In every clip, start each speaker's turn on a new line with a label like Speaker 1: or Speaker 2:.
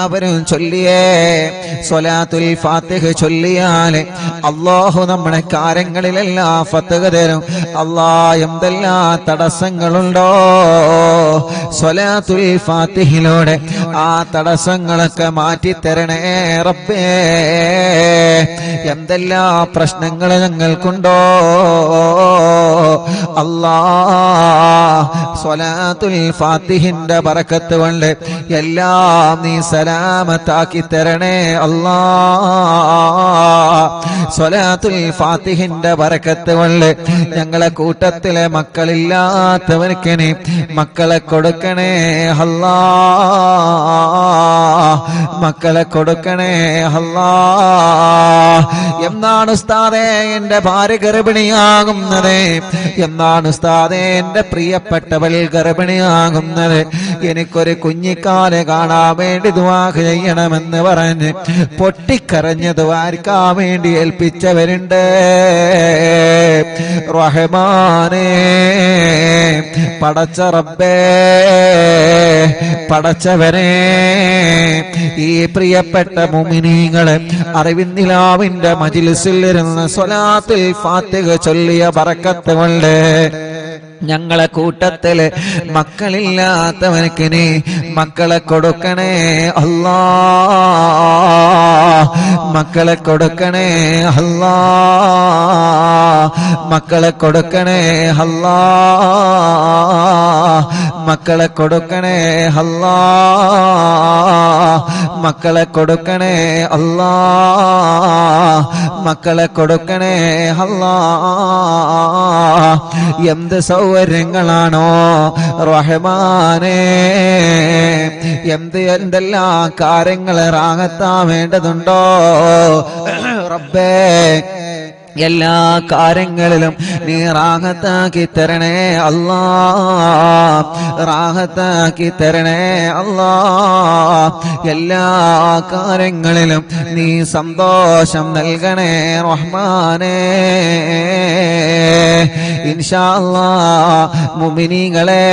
Speaker 1: അവരും ചൊല്ലിയേ സ്വലാത്തുൽ ഫാത്തിഹ ചൊല്ലിയാൽ അല്ലാഹു നമ്മുടെ കാര്യങ്ങളിലെല്ലാം ഫത്ഹ് തരും. അല്ലാഹ് എന്തെല്ലാം തടസ്സങ്ങളുണ്ടോ സ്വലാത്തുൽ ഫാത്തിഹിലൂടെ ആ തടസ്സങ്ങളൊക്കെ മാറ്റിത്തരണേ റബ്ബേ. എന്തെല്ലാം പ്രശ്നങ്ങൾ ഞങ്ങൾക്കുണ്ടോ അല്ലാഹ് സ്വലാത്തുൽ ഫാത്തിഹിന്റെ ബറക്കത്ത് കൊണ്ട് എല്ലാം നീ സലാമത്താക്കി തരണേ അല്ലാഹ്. സ്വലാത്തുൽ ഫാത്തിഹിന്റെ ബറക്കത്ത് കൊണ്ട് ഞങ്ങളെ കൂട്ടത്തിലെ മക്കളില്ലാത്തവർക്ക് നീ മക്കളെ കൊടുക്കണേ അല്ലാഹ്. മക്കളെ കൊടുക്കണേ അല്ലാഹ്. എന്നാണ് ഉസ്താദേ എന്റെ ഭാര്യ ഗർഭിണിയാകുന്നത്? എന്നാണ് ഉസ്താദേ എന്റെ പ്രിയപ്പെട്ടവൾ ഗർഭിണിയാകുന്നത്? എനിക്കൊരു കുഞ്ഞിക്കാലെ കാണാൻ വേണ്ടി ദുആ ചെയ്യണമെന്ന് പറഞ്ഞ് പൊട്ടിക്കരഞ്ഞ് ദുആർക്കാൻ വേണ്ടി ഏൽപ്പിച്ചവരുണ്ട്. റഹ്മാനേ, പടച്ച റബ്ബേ, പടച്ചവനെ, ഈ പ്രിയപ്പെട്ട മുഅ്മിനീങ്ങളെ അറിവിന്നിലാവിന്റെ മജ്ലിസിൽ ഇരുന്ന് സ്വലാത്തുൽ ഫാത്തിഹ ചൊല്ലിയ ബറക്കത്ത് കൊണ്ട് ഞങ്ങളെ കൂട്ടത്തില് മക്കളില്ലാത്തവനക്ക് നീ മക്കളെ കൊടുക്കണേ അല്ലാഹ്. മക്കളെ കൊടുക്കണേ അല്ലാഹ്. മക്കളെ കൊടുക്കണേ അല്ലാഹ്. മക്കളെ കൊടുക്കണേ അല്ലാഹ്. മക്കളെ കൊടുക്കണേ അല്ലാഹ്. മക്കളെ കൊടുക്കണേ അല്ലാഹ്. എന്ത് സൗകര്യങ്ങളാണോ റഹ്മാനേ, എന്തെല്ലാം കാര്യങ്ങൾ റാഹത്താൻ വേണ്ടതുണ്ടോ റബ്ബേ, എല്ലാ കാര്യങ്ങളിലും നീ റാഹത്താക്കി തരണേ അല്ലാഹ്. റാഹത്താക്കി തരണേ അല്ലാഹ്. എല്ലാ കാര്യങ്ങളിലും നീ സന്തോഷം നൽകണേ റഹ്മാനേ. ഇൻഷാ അല്ലാഹ് മുഅ്മിനീങ്ങളെ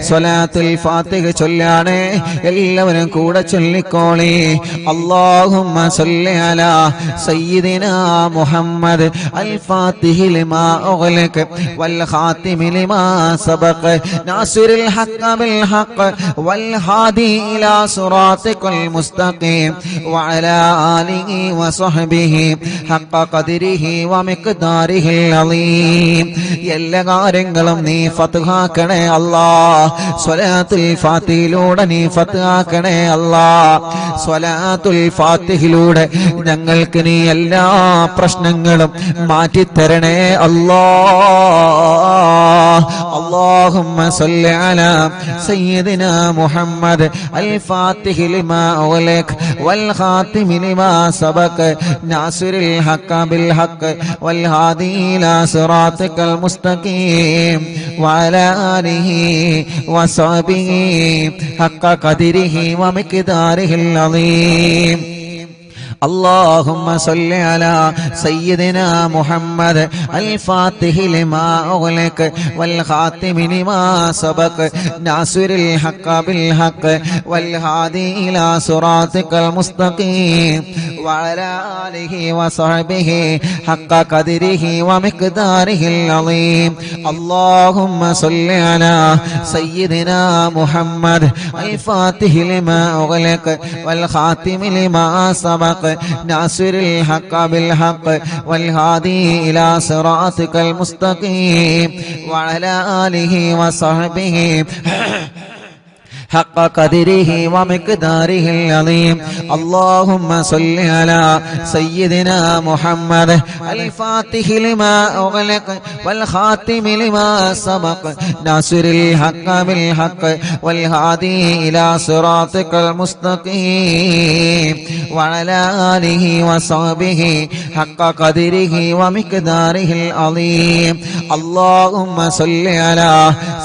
Speaker 1: സ്വലാത്തുൽ ഫാത്തിഹ ചൊല്ലാണ് എല്ലാവരും കൂടെ ചൊല്ലിക്കോളി. അല്ലാഹുമ്മ സ്വല്ലി അലാ സയ്യിദിനാ മുഹമ്മദ് الفاتح لما أغلق والخاتم لما سبق ناصر الحق بالحق والهادي إلى صراطك المستقيم وعلى آله وصحبه حق قدره ومقداره العظيم. എല്ലാ കാര്യങ്ങളും നീ ഫത്ഹാക്കണേ അല്ലാഹ്. സ്വലാത്തുൽ ഫാത്തിഹിലൂടെ നീ ഫത്ഹാക്കണേ അല്ലാഹ്. സ്വലാത്തുൽ ഫാത്തിഹിലൂടെ ഞങ്ങൾക്ക് നീ എല്ലാ പ്രശ്നങ്ങളും മാറ്റിത്തരണേ അല്ലാഹ്. اللهم صل على سيدنا محمد الفاتح لما أغلق والخاتم لما سبق ناصر الحق بالحق والهادي إلى صراطك المستقيم وعلى آله وصحبه حق قدره ومقداره العظيم. اللهم صل على سيدنا محمد الفاتح لما أغلق والخاتم لما سبق ناصر الحق بالحق والهادي إلى صراطك المستقيم وعلى آله وصحبه حق قدره ومقداره العظيم. اللهم صل على سيدنا محمد الفاتح لما أغلق والخاتم لما سبق ناصر الحق بالحق والهادي إلى صراطك المستقيم وعلى آله وصحبه حق قدره ومقداره العظيم. اللهم صل على سيدنا محمد الفاتح لما أغلق والخاتم لما سبق ناصر الحق بالحق والهادي إلى صراطك المستقيم وعلى آله وصحبه حق قدره ومقداره العظيم. اللهم صل على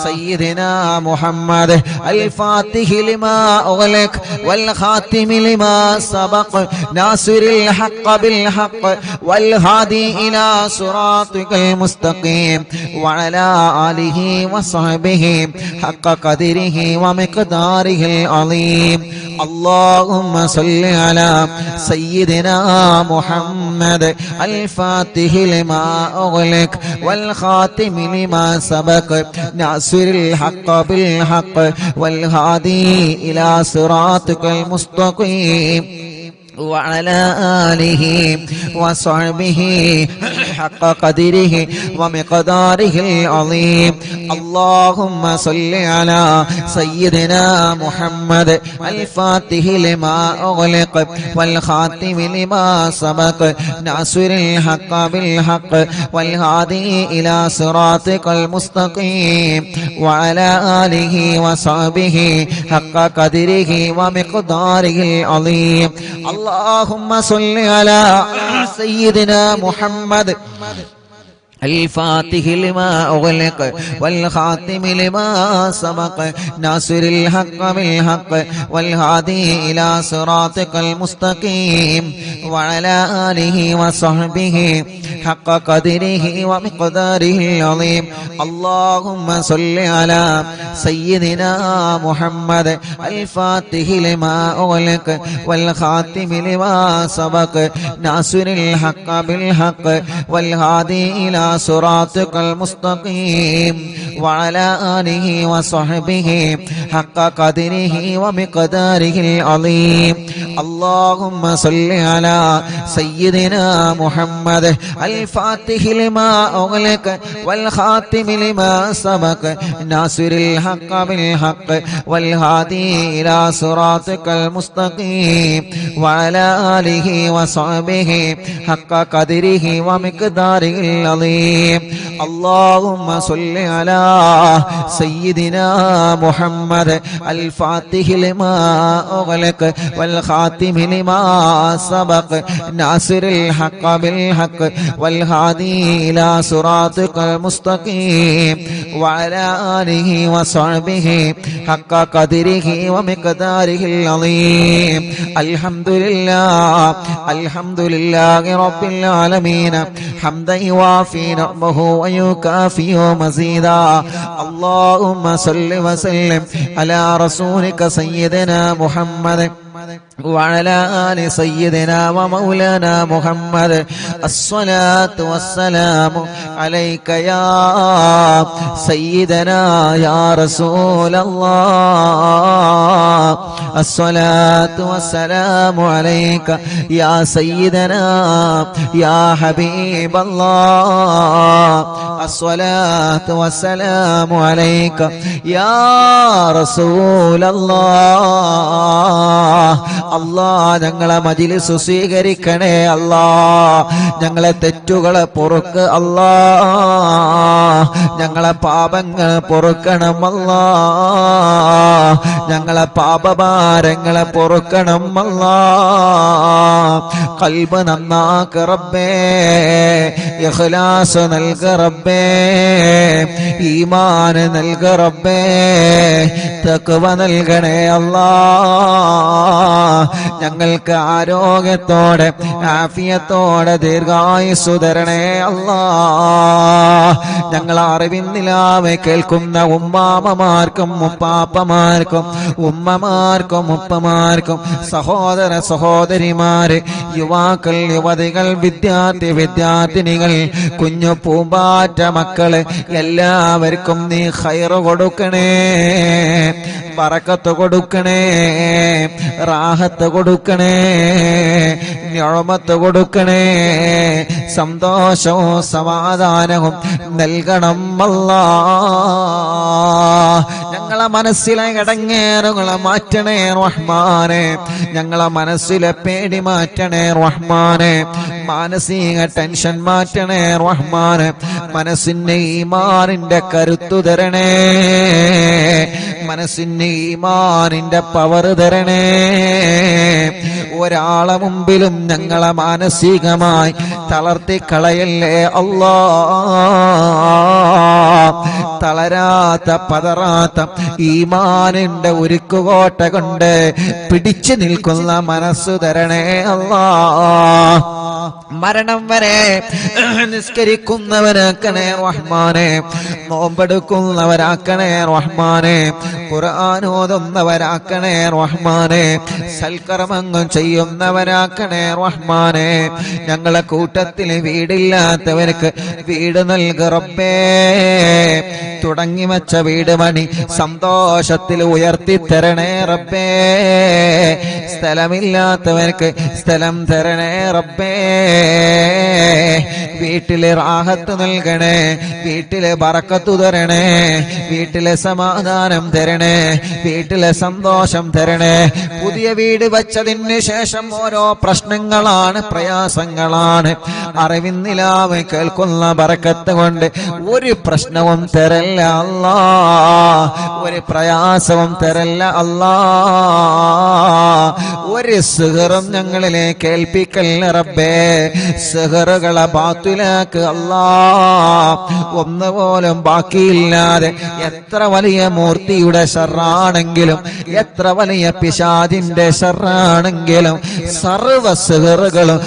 Speaker 1: سيدنا محمد الفاتح لما أغلق والخاتم لما سبق ناصر الحق بالحق والهادي إلى صراطك المستقيم وعلى آله وصحبه حق قدره ومقداره العظيم. اللهم صل على سيدنا محمد الفاتح لما أغلق والخاتم لما سبق ناصر الحق بالحق والهادي إلى صراطك المستقيم وعلى آله وصحبه حق قدره ومقداره العظيم اللهم صل على سيدنا محمد الفاتح لما أغلق والخاتم لما سبق ناصر الحق بالحق والهادي إلى صراطك المستقيم وعلى آله وصحبه حق قدره ومقداره العظيم اللهم صل على سيدنا محمد الفاتح لما أغلق والخاتم لما سبق ناصر الحق بالحق والهادي إلى صراطك المستقيم وعلى آله وصحبه حق قدره ومقداره العظيم اللهم صل على سيدنا محمد الفاتح لما أغلق والخاتم لما سبق ناصر الحق بالحق والهادي إلى صراطك المستقيم وعلى آله وصحبه حق قدره ومقداره العظيم اللهم صل على سيدنا محمد الفاتح لما أغلق والخاتم لما سبق ناصر الحق بالحق والهادي إلى صراطك المستقيم وعلى آله وصحبه حق قدره ومقداره العظيم اللهم صل على سيدنا محمد الفاتح لما أغلق والخاتم لما سبق ناصر الحق بالحق والهادي إلى صراطك المستقيم وعلى آله وصحبه حق قدره ومقداره العظيم الحمد لله رب العالمين حمدا يوافي نعمه ويكافئ مزيدا اللهم صل وسلم على رسولك سيدنا محمد وعلى آل سيدنا ومولانا محمد الصلاة والسلام عليك يا سيدنا يا رسول الله الصلاة والسلام عليك يا سيدنا يا حبيب الله الصلاة والسلام عليك يا رسول الله അല്ലാഹ് ഞങ്ങളെ മജ്‌ലിസ് സ്വീകരിക്കണേ അല്ലാഹ് ഞങ്ങളെ തെറ്റുകളെ പൊറുക്ക് അല്ലാഹ് ഞങ്ങളെ പാപങ്ങൾ പൊറുക്കണം അല്ലാഹ് ഞങ്ങളെ പാപഭാരങ്ങളെ പൊറുക്കണം അല്ലാഹ് ഖൽബ് നന്നാക്ക് റബ്ബേ ഇഖ്ലാസ് നൽക റബ്ബേ ഈമാൻ നൽക റബ്ബേ തഖ്വ നൽകണേ അല്ലാഹ് ഞങ്ങൾക്ക് ആരോഗ്യത്തോടെ ആഫിയത്തോടെ ദീർഘായുസ്സു തരണേ അല്ലാഹ് ഞങ്ങൾ അറിവിന്നിലാവെ കേൾക്കുന്ന ഉമ്മാമമാർക്കും ഉപ്പാപ്പമാർക്കും ഉമ്മമാർക്കും ഉപ്പമാർക്കും സഹോദര സഹോദരിമാര് യുവാക്കൾ യുവതികൾ വിദ്യാർത്ഥിനികൾ കുഞ്ഞു പൂമ്പാറ്റ മക്കള് എല്ലാവർക്കും നീ ഖൈറ് കൊടുക്കണേ ബറക്കത്ത് കൊടുക്കണേ റാഹത്ത് കൊടുക്കണേ നിഅമത്ത് കൊടുക്കണേ സന്തോഷവും സമാധാനവും നൽകണം അല്ലാഹ് ഞങ്ങളെ മനസ്സിലെ ഇടങ്ങേറുകളെ മാറ്റണേ റഹ്മാനെ ഞങ്ങളെ മനസ്സിലെ പേടി മാറ്റണേ റഹ്മാനെ മാനസിക ടെൻഷൻ മാറ്റണേ റഹ്മാനെ മനസ്സിന്റെ ഈമാനിന്റെ കരുത്തു തരണേ മനസ്സിന് ഈമാനിന്റെ പവർ തരണേ ഒരാളെ മുമ്പിലും ഞങ്ങളെ മാനസികമായി തളർത്തി കളയല്ലേ അല്ലാഹ് തളരാത്ത പതറാത്ത ഈമാനിന്റെ ഉരുക്കുകോട്ട കൊണ്ട് പിടിച്ചു നിൽക്കുന്ന മനസ്സ് തരണേ അല്ലാഹ് മരണം വരെ നിസ്കരിക്കുന്നവരാക്കണേ റഹ്മാനെ, നോമ്പെടുക്കുന്നവരാക്കണേ റഹ്മാനെ, ഖുർആൻ ഓതുന്നവരാക്കണേ റഹ്മാനെ, സൽക്കർമ്മങ്ങൾ ചെയ്യുന്നവരാക്കണേ റഹ്മാനെ. ഞങ്ങളെ കൂട്ടത്തിൽ വീടില്ലാത്തവർക്ക് വീട് നൽക റബ്ബേ. തുടങ്ങി വച്ച വീട് പണി സന്തോഷത്തിൽ ഉയർത്തി തരണേ റബ്ബേ. സ്ഥലമില്ലാത്തവർക്ക് സ്ഥലം തരണേ റബ്ബേ. വീട്ടിലെ റാഹത്ത് നൽകണേ, വീട്ടിലെ ബറക്കത്ത് തരണേ, വീട്ടിലെ സമാധാനം തരണേ, വീട്ടിലെ സന്തോഷം തരണേ. പുതിയ വീട് വച്ചതിന് ശേഷം ഓരോ പ്രശ്നങ്ങളാണ്, പ്രയാസങ്ങളാണ്. അറിവിന്നിലാവ് കേൾക്കുന്ന ബറക്കത്ത് കൊണ്ട് ഒരു പ്രശ്നവും തരല്ല അല്ലാ, ഒരു പ്രയാസവും തരല്ല അല്ലാ. ഒരു സിഹറും ഞങ്ങളിലേക്ക് ഏൽപ്പിക്കല്ല റബ്ബേ. സിഹറുകളെ ബാത്തിലാക്ക് അല്ലാ. ഒന്നുപോലും ബാക്കിയില്ലാതെ എത്ര വലിയ മൂർത്തിയുടെ ശർറാണെങ്കിലും, എത്ര വലിയ പിശാചിന്റെ ശർറാണെങ്കിലും സർവ സിഹറുകളും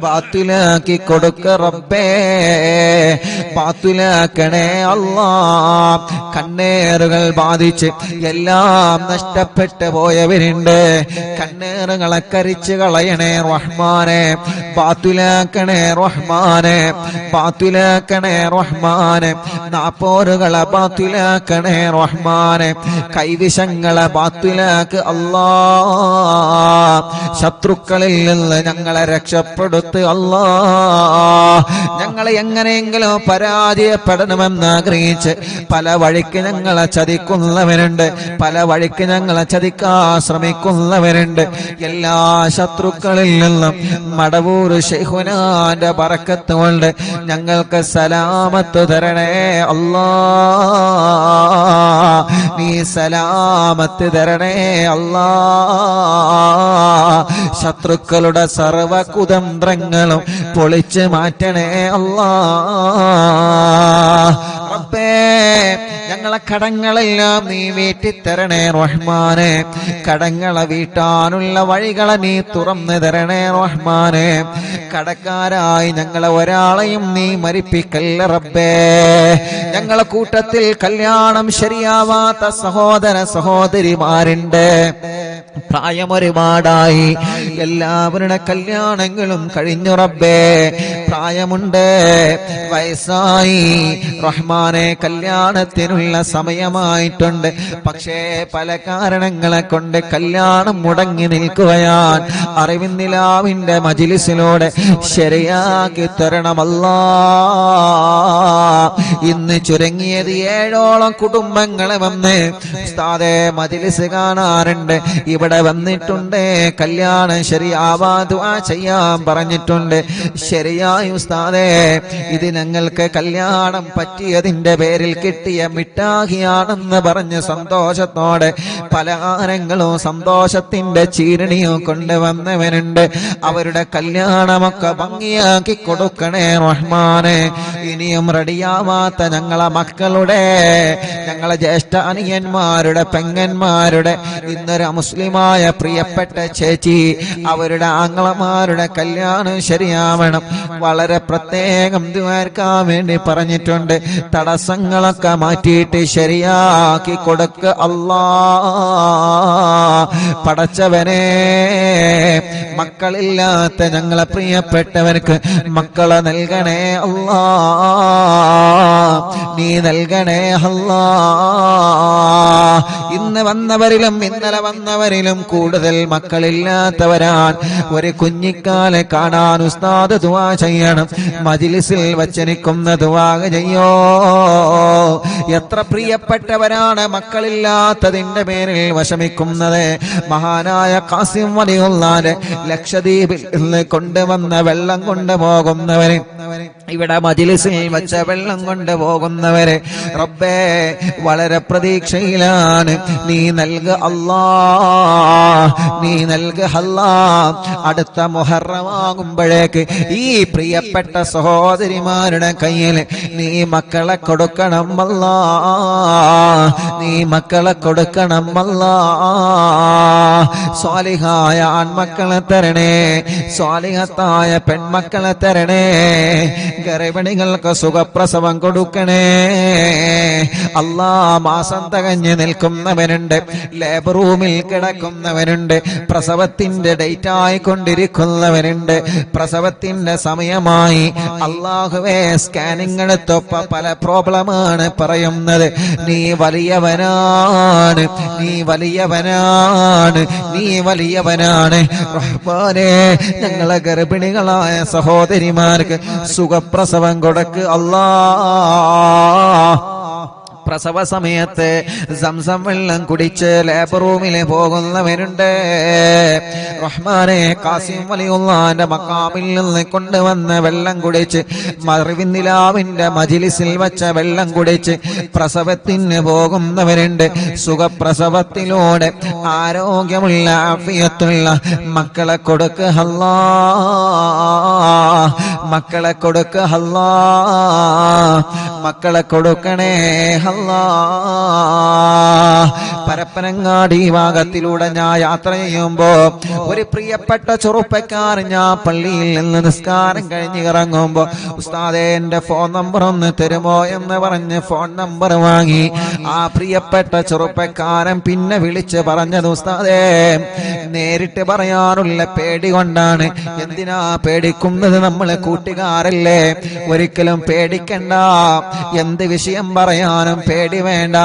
Speaker 1: ബാത്തിലാക്കി കൊടുക്ക റബ്ബേ. ബാത്തിലാക്കണേ അല്ലാ. കണ്ണേറുകൾ ബാധിച്ച് എല്ലാം നഷ്ടപ്പെട്ടു പോയവരുണ്ട്. കണ്ണേറുകളെ കരിച്ചു കളയണേ റഹ്മാനെ. ബാത്തിലാക്കണേ റഹ്മാനെ, ബാത്തിലാക്കണേ റഹ്മാനെ. നാപ്പോരുകളെ ബാത്തിലാക്കണേ റഹ്മാനെ. കൈവിഷങ്ങളെ ബാത്തിലാക്ക് അല്ലാ. ശത്രുക്കളിൽ നിന്ന് ഞങ്ങളെ രക്ഷപ്പെടുത്ത് അല്ലാ. ഞങ്ങളെ എങ്ങനെയെങ്കിലും പരാജയപ്പെടണമെന്ന് ആഗ്രഹിച്ച് പല വഴിക്ക് ഞങ്ങളെ ചതിക്കുന്നവരുണ്ട്, പല വഴിക്ക് ഞങ്ങളെ ചതിക്കാൻ ശ്രമിക്കുന്നവരുണ്ട്. എല്ലാ ശത്രുക്കളിൽ നിന്നും മടവൂർ ശൈഖുനാന്റെ ബറക്കത്ത് കൊണ്ട് ഞങ്ങൾക്ക് സലാമത്ത് തരണേ അല്ലാ. നീ സലാമത്ത് തരണേ അല്ലാ. ശത്രുക്കളുടെ സർവ കുതന്ത്രങ്ങളും പൊളിച്ച് മാറ്റണേ അല്ലാ. റബ്ബേ, ഞങ്ങളെ കടങ്ങളെല്ലാം നീ വീട്ടിത്തരണേ റഹ്മാനെ. കടങ്ങളെ വീട്ടാനുള്ള വഴികളെ നീ തുറന്നു തരണേ റഹ്മാനെ. കടക്കാരായി ഞങ്ങളെ ഒരാളെയും നീ മരിപ്പിക്കല്ല റബ്ബേ. ഞങ്ങളെ കൂട്ടത്തിൽ കല്യാണം ശരിയാവാത്ത സഹോദര സഹോദരിമാരുണ്ട്. പ്രായം ഒരുപാടായി, എല്ലാവരുടെ കല്യാണങ്ങളും കഴിഞ്ഞു റബ്ബേ. പ്രായമുണ്ട്, വയസ്സായി റഹ്മാനെ, കല്യാണത്തിനുള്ള സമയമായിട്ടുണ്ട്. പക്ഷേ പല കാരണങ്ങളെ കൊണ്ട് കല്യാണം മുടങ്ങി നിൽക്കുകയാണ്. അറിവിന്നിലാവിന്റെ മജ്‌ലിസിലൂടെ ശരിയാക്കി തരണമല്ലാ. ഇന്ന് ചുരുങ്ങിയത് 7ഓളം കുടുംബങ്ങളെ വന്ന് ഉസ്താദേ മജ്‌ലിസ് കാണാറുണ്ട്, ഇവിടെ വന്നിട്ടുണ്ട്, കല്യാണം ശരിയാവാ ദുആ ചെയ്യാൻ പറഞ്ഞിട്ടുണ്ട്. ശരിയായി ഉസ്താദേ, ഇത് ഞങ്ങൾക്ക് കല്യാണം പറ്റിയതിന്റെ പേരിൽ കിട്ടിയ മിഠായിയാണെന്ന് പറഞ്ഞ് സന്തോഷത്തോടെ പലഹാരങ്ങളും സന്തോഷത്തിന്റെ ചീരണിയും കൊണ്ടുവന്നവനുണ്ട്. അവരുടെ കല്യാണമൊക്കെ ഭംഗിയാക്കി കൊടുക്കണേ റഹ്മാനെ. ഇനിയും റെഡിയാവാത്ത ഞങ്ങളെ മക്കളുടെ, ഞങ്ങളെ ജ്യേഷ്ഠ അനിയന്മാരുടെ, പെങ്ങന്മാരുടെ, ഇന്നൊരു മുസ്ലിമായ പ്രിയപ്പെട്ട ചേച്ചി, അവരുടെ ആങ്ങളമാരുടെ കല്യാണം ശരിയാവണം. വളരെ പ്രത്യേകം ദുആർക്കാൻ വേണ്ടി പറഞ്ഞിട്ടുണ്ട്. തടസ്സങ്ങളൊക്കെ മാറ്റിയിട്ട് ശരിയാക്കി കൊടുക്ക അല്ലാ. പടച്ചവനെ, മക്കളില്ലാത്ത ഞങ്ങളെ പ്രിയപ്പെട്ടവർക്ക് മക്കളെ നൽകണേ അല്ലാ. നീ നൽകണേ അല്ലാ. ഇന്ന് വന്നവരിലും ഇന്നലെ വന്നവരിലും കൂടുതൽ മക്കളില്ലാത്തവരാൻ ഒരു കുഞ്ഞിക്കാലെ കാണാൻ ഉസ്താദ് ദുആ ചെയ്യണം. മജ്‌ലിസിൽ വച്ചനിക്കുന്ന ദുആ ചെയ്യോ. എത്ര പ്രിയപ്പെട്ടവരാണ് മക്കളില്ലാത്തതിന്റെ പേരിൽ വിഷമിക്കുന്നത്. മഹാനായ ഖാസിം വലിയുള്ളാന്റെ ലക്ഷദ്വീപിൽ നിന്ന് കൊണ്ടുവന്ന വെള്ളം കൊണ്ടുപോകുന്നവര്, ഇവിടെ മജ്‌ലിസിൽ വെച്ച വെള്ളം കൊണ്ടുപോകുന്നവര് റബ്ബേ വളരെ പ്രതീക്ഷയിലാണ്. നീ നൽക അല്ലാ, നീ നൽക അല്ലാ. അടുത്ത മുഹറമാകുമ്പോഴേക്ക് ഈ പ്രിയപ്പെട്ട സഹോദരിമാരുടെ കയ്യിൽ നീ മക്കളെ കൊടുക്കണം അല്ലാ. നീ മക്കളെ കൊടുക്കണം അല്ലാ. സ്വാലിഹായ ആൺമക്കളെ തരണേ, സ്വാലിഹത്തായ പെൺമക്കളെ തരണേ. ഗർഭിണികൾക്ക് സുഖപ്രസവം കൊടുക്കണേ അല്ലാ. മാസം തികഞ്ഞ് നിൽക്കുന്നവനുണ്ട്, ലേബർ റൂമിൽ കിടക്കുന്നവനുണ്ട്, പ്രസവത്തിന്റെ ഡേറ്റ് ആയിക്കൊണ്ടിരിക്കുന്നവനുണ്ട്, പ്രസവത്തിന്റെ സമയമായി. അല്ലാഹുവേ, സ്കാനിങ് എടുത്തപ്പോ പല പ്രോബ്ലമാണ് പറയുന്നത്. നീ വലിയവനാണ്, നീ വലിയവനാണ്, നീ വലിയവനാണ് റഹ്മാനേ. ഞങ്ങളെ ഗർഭിണികളായ സഹോദരിമാർക്ക് സുഖപ്രസവം കൊടുക്ക് അല്ലാ. പ്രസവ സമയത്ത് സംസം വെള്ളം കുടിച്ച് ലേബർ റൂമിൽ പോകുന്നവരുണ്ട് റഹ്മാനെ. കാസിം വലിയുള്ളാന്റെ മക്കാമിൽ നിന്ന് കൊണ്ടുവന്ന വെള്ളം കുടിച്ച്, മറിവിന്ദിലാവിന്റെ മജിലിസിൽ വെച്ച വെള്ളം കുടിച്ച് പ്രസവത്തിന് പോകുന്നവരുണ്ട്. സുഖപ്രസവത്തിലൂടെ ആരോഗ്യമുള്ള ആഫിയത്തുള്ള മക്കളെ കൊടുക്ക് അല്ലാ, മക്കളെ കൊടുക്ക് അല്ലാ, മക്കളെ കൊടുക്കണേ അല്ലാ. പരപ്പനങ്ങാടി ഭാഗത്തിലൂടെ ഞാൻ യാത്ര ചെയ്യുമ്പോ ഒരു പ്രിയപ്പെട്ട ചെറുപ്പക്കാരൻ, ഞാൻ പള്ളിയിൽ നിന്ന് നിസ്കാരം കഴിഞ്ഞ് ഇറങ്ങുമ്പോ, ഉസ്താദേ എന്റെ ഫോൺ നമ്പർ ഒന്ന് തരുമോ എന്ന് പറഞ്ഞ് ഫോൺ നമ്പർ വാങ്ങി. ആ പ്രിയപ്പെട്ട ചെറുപ്പക്കാരൻ പിന്നെ വിളിച്ച് പറഞ്ഞത്, ഉസ്താദേ നേരിട്ട് പറയാനുള്ള പേടി കൊണ്ടാണ്. എന്തിനാ പേടിക്കുന്നത്? നമ്മളെ കൂട്ടുകാരല്ലേ, ഒരിക്കലും പേടിക്കണ്ട. എന്ത് വിഷയം പറയാനും പേടി വേണ്ട.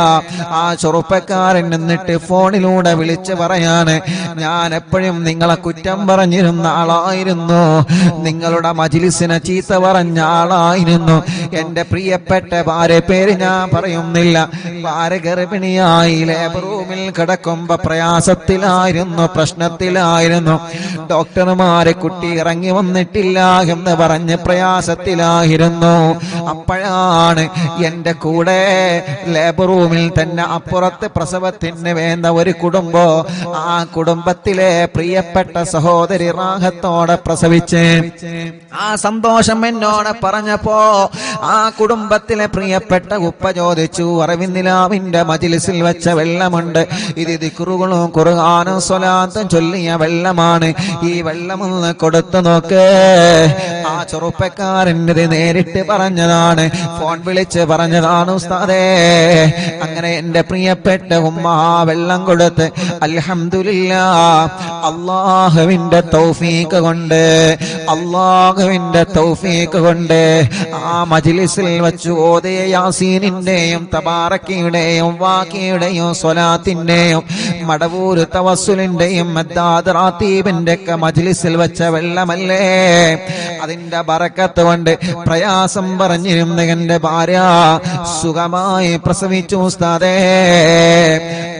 Speaker 1: ആ ചെറുപ്പക്കാരൻ എന്നിട്ട് ഫോണിലൂടെ വിളിച്ച് പറയാണ്, ഞാൻ എപ്പോഴും നിങ്ങളെ കുറ്റം പറഞ്ഞിരുന്ന ആളായിരുന്നു, നിങ്ങളുടെ മജ്ലിസിനെ ചീത്ത പറഞ്ഞ ആളായിരുന്നു. എന്റെ പ്രിയപ്പെട്ട ഭാര്യ പേര് ഞാൻ പറയുന്നില്ല, ഭാര്യ ഗർഭിണിയായി ലേബർ റൂമിൽ കിടക്കുമ്പോ പ്രയാസത്തിലായിരുന്നു, പ്രശ്നത്തിലായിരുന്നു. ഡോക്ടർമാരെ കുട്ടി ഇറങ്ങി വന്നിട്ടില്ല എന്ന് പറഞ്ഞ് പ്രയാസത്തിലായിരുന്നു. അപ്പോഴാണ് എന്റെ കൂടെ ലേബർ റൂമിൽ തന്നെ അപ്പുറത്ത് പ്രസവത്തിന് വേണ്ട ഒരു കുടുംബം, ആ കുടുംബത്തിലെ പ്രിയപ്പെട്ട സഹോദരി റാഹത്തോടെ പ്രസവിച്ച് ആ സന്തോഷം എന്നോട് പറഞ്ഞപ്പോ ആ കുടുംബത്തിലെ പ്രിയപ്പെട്ട ഉപ്പ ചോദിച്ചു, അറിവിന്ദിലാവിന്റെ മജ്ലിസിൽ വെച്ച വെള്ളമുണ്ട്, ഇത് ദിക്റുകളും ഖുർആനും സ്വലാത്തും ചൊല്ലിയ വെള്ളമാണ്, ഈ വെള്ളമൊന്ന് കൊടുത്തു നോക്ക്. ആ ചെറുപ്പക്കാരൻ്റെ നേരിട്ട് പറഞ്ഞതാണ്, ഫോൺ വിളിച്ച് പറഞ്ഞതാണ്, ഉസ്താദേ. അങ്ങനെ എന്റെ പ്രിയപ്പെട്ട ഉമ്മ വെള്ളം കൊടുത്ത് അൽഹംദുലില്ലാഹ്, അല്ലാഹുവിന്റെ തൗഫീഖ് കൊണ്ട്, അല്ലാഹുവിന്റെ തൗഫീഖ് കൊണ്ട് ആ മജ്ലിസിൽ വെച്ച് ഓതിയ യാസീനിന്റെയും തബാറക്കയുടെയും വാക്കിയുടെയും സ്വലാത്തിന്റെയും മടവൂർ തവസ്സുലിന്റെയും മദ്ദാദ് റാത്തീബിന്റെ ഒക്കെ മജ്ലിസിൽ വെച്ച വെള്ളമല്ലേ. അതിന്റെ ബറക്കത്ത് കൊണ്ട് പ്രയാസം പറഞ്ഞിരുന്ന എന്റെ ഭാര്യ സുഖമായി പ്രസവിച്ചു ഉസ്താദേ.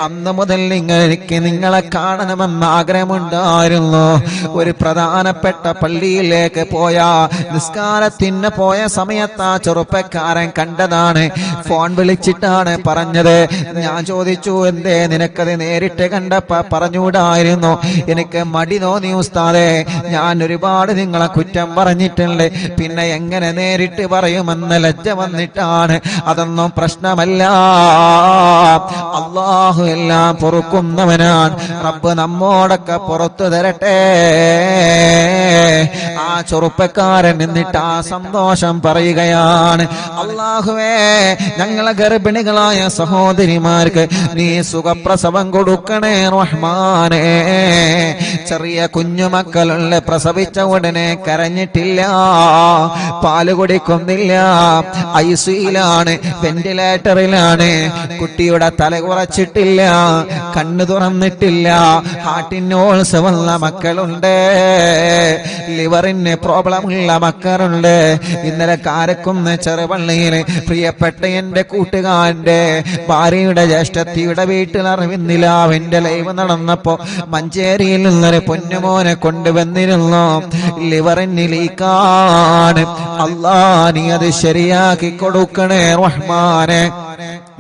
Speaker 1: അന്ന് മുതൽ എനിക്ക് നിങ്ങളെ കാണണമെന്ന് ആഗ്രഹമുണ്ടായിരുന്നു. ഒരു പ്രധാനപ്പെട്ട പള്ളിയിലേക്ക് പോയ നിസ്കാരത്തിന് പോയ സമയത്ത് ആ ചെറുപ്പക്കാരൻ കണ്ടതാണ്, ഫോൺ വിളിച്ചിട്ടാണ് പറഞ്ഞത്. ഞാൻ ചോദിച്ചു, എന്തേ നിനക്കത് നേരിട്ട് കണ്ടപ്പോ പറഞ്ഞുകൂടായിരുന്നു? എനിക്ക് മടി തോന്നി ഉസ്താദേ, ഞാൻ ഒരുപാട് നിങ്ങളെ കുറ്റം പറഞ്ഞിട്ടുണ്ട്, പിന്നെ എങ്ങനെ നേരിട്ട് പറയുമെന്ന് ലജ്ജ വന്നിട്ടാണ്. അതൊന്നും പ്രശ്നമല്ല, അല്ലാഹു എല്ലാം പൊറുക്കുന്നവനാണ്. റബ്ബ് നമ്മോടൊക്കെ പുറത്തു തരട്ടെ. ആ ചെറുപ്പക്കാരൻ എന്നിട്ട് ആ സന്തോഷം പറയുകയാണ്, അല്ലാഹുവേ ഞങ്ങളെ ഗർഭിണികളായ സഹോദരിമാർക്ക് നീ സുഖപ്രസവം കൊടുക്കണേ റഹ്മാനേ. ചെറിയ കുഞ്ഞുമക്കളുള്ള പ്രസവിച്ച ഉടനെ കരഞ്ഞിട്ടില്ല, പാല് കുടിക്കുന്നില്ല, ഐസിയിലാണ്, വെന്റിലേറ്ററിലാണ്, കുട്ടിയുടെ തല കുറച്ചിട്ടില്ല, കണ്ണു തുറന്നിട്ടില്ല, ഹാർട്ടിനോൾസ് വന്ന മക്കളുണ്ട്, ലിവറിന് പ്രോബ്ലം ഉള്ള മക്കളുണ്ട്. ഇന്നലെ കാരക്കുന്ന് ചെറുപള്ളിയിൽ പ്രിയപ്പെട്ട എന്റെ കൂട്ടുകാരന്റെ ഭാര്യയുടെ ജ്യേഷ്ഠത്തിയുടെ വീട്ടിൽ അറിവിന്ദിലാവിന്റെ ലൈവ് നടന്നപ്പോ മഞ്ചേരിയിൽ നിന്നൊരു പൊന്നുമോനെ കൊണ്ടുവന്നിരുന്നു. ലിവറിന് ലീക്കാണ്. അല്ലാ നീ അത് ശരിയാക്കി കൊടുക്കണേ റഹ്മാനെ.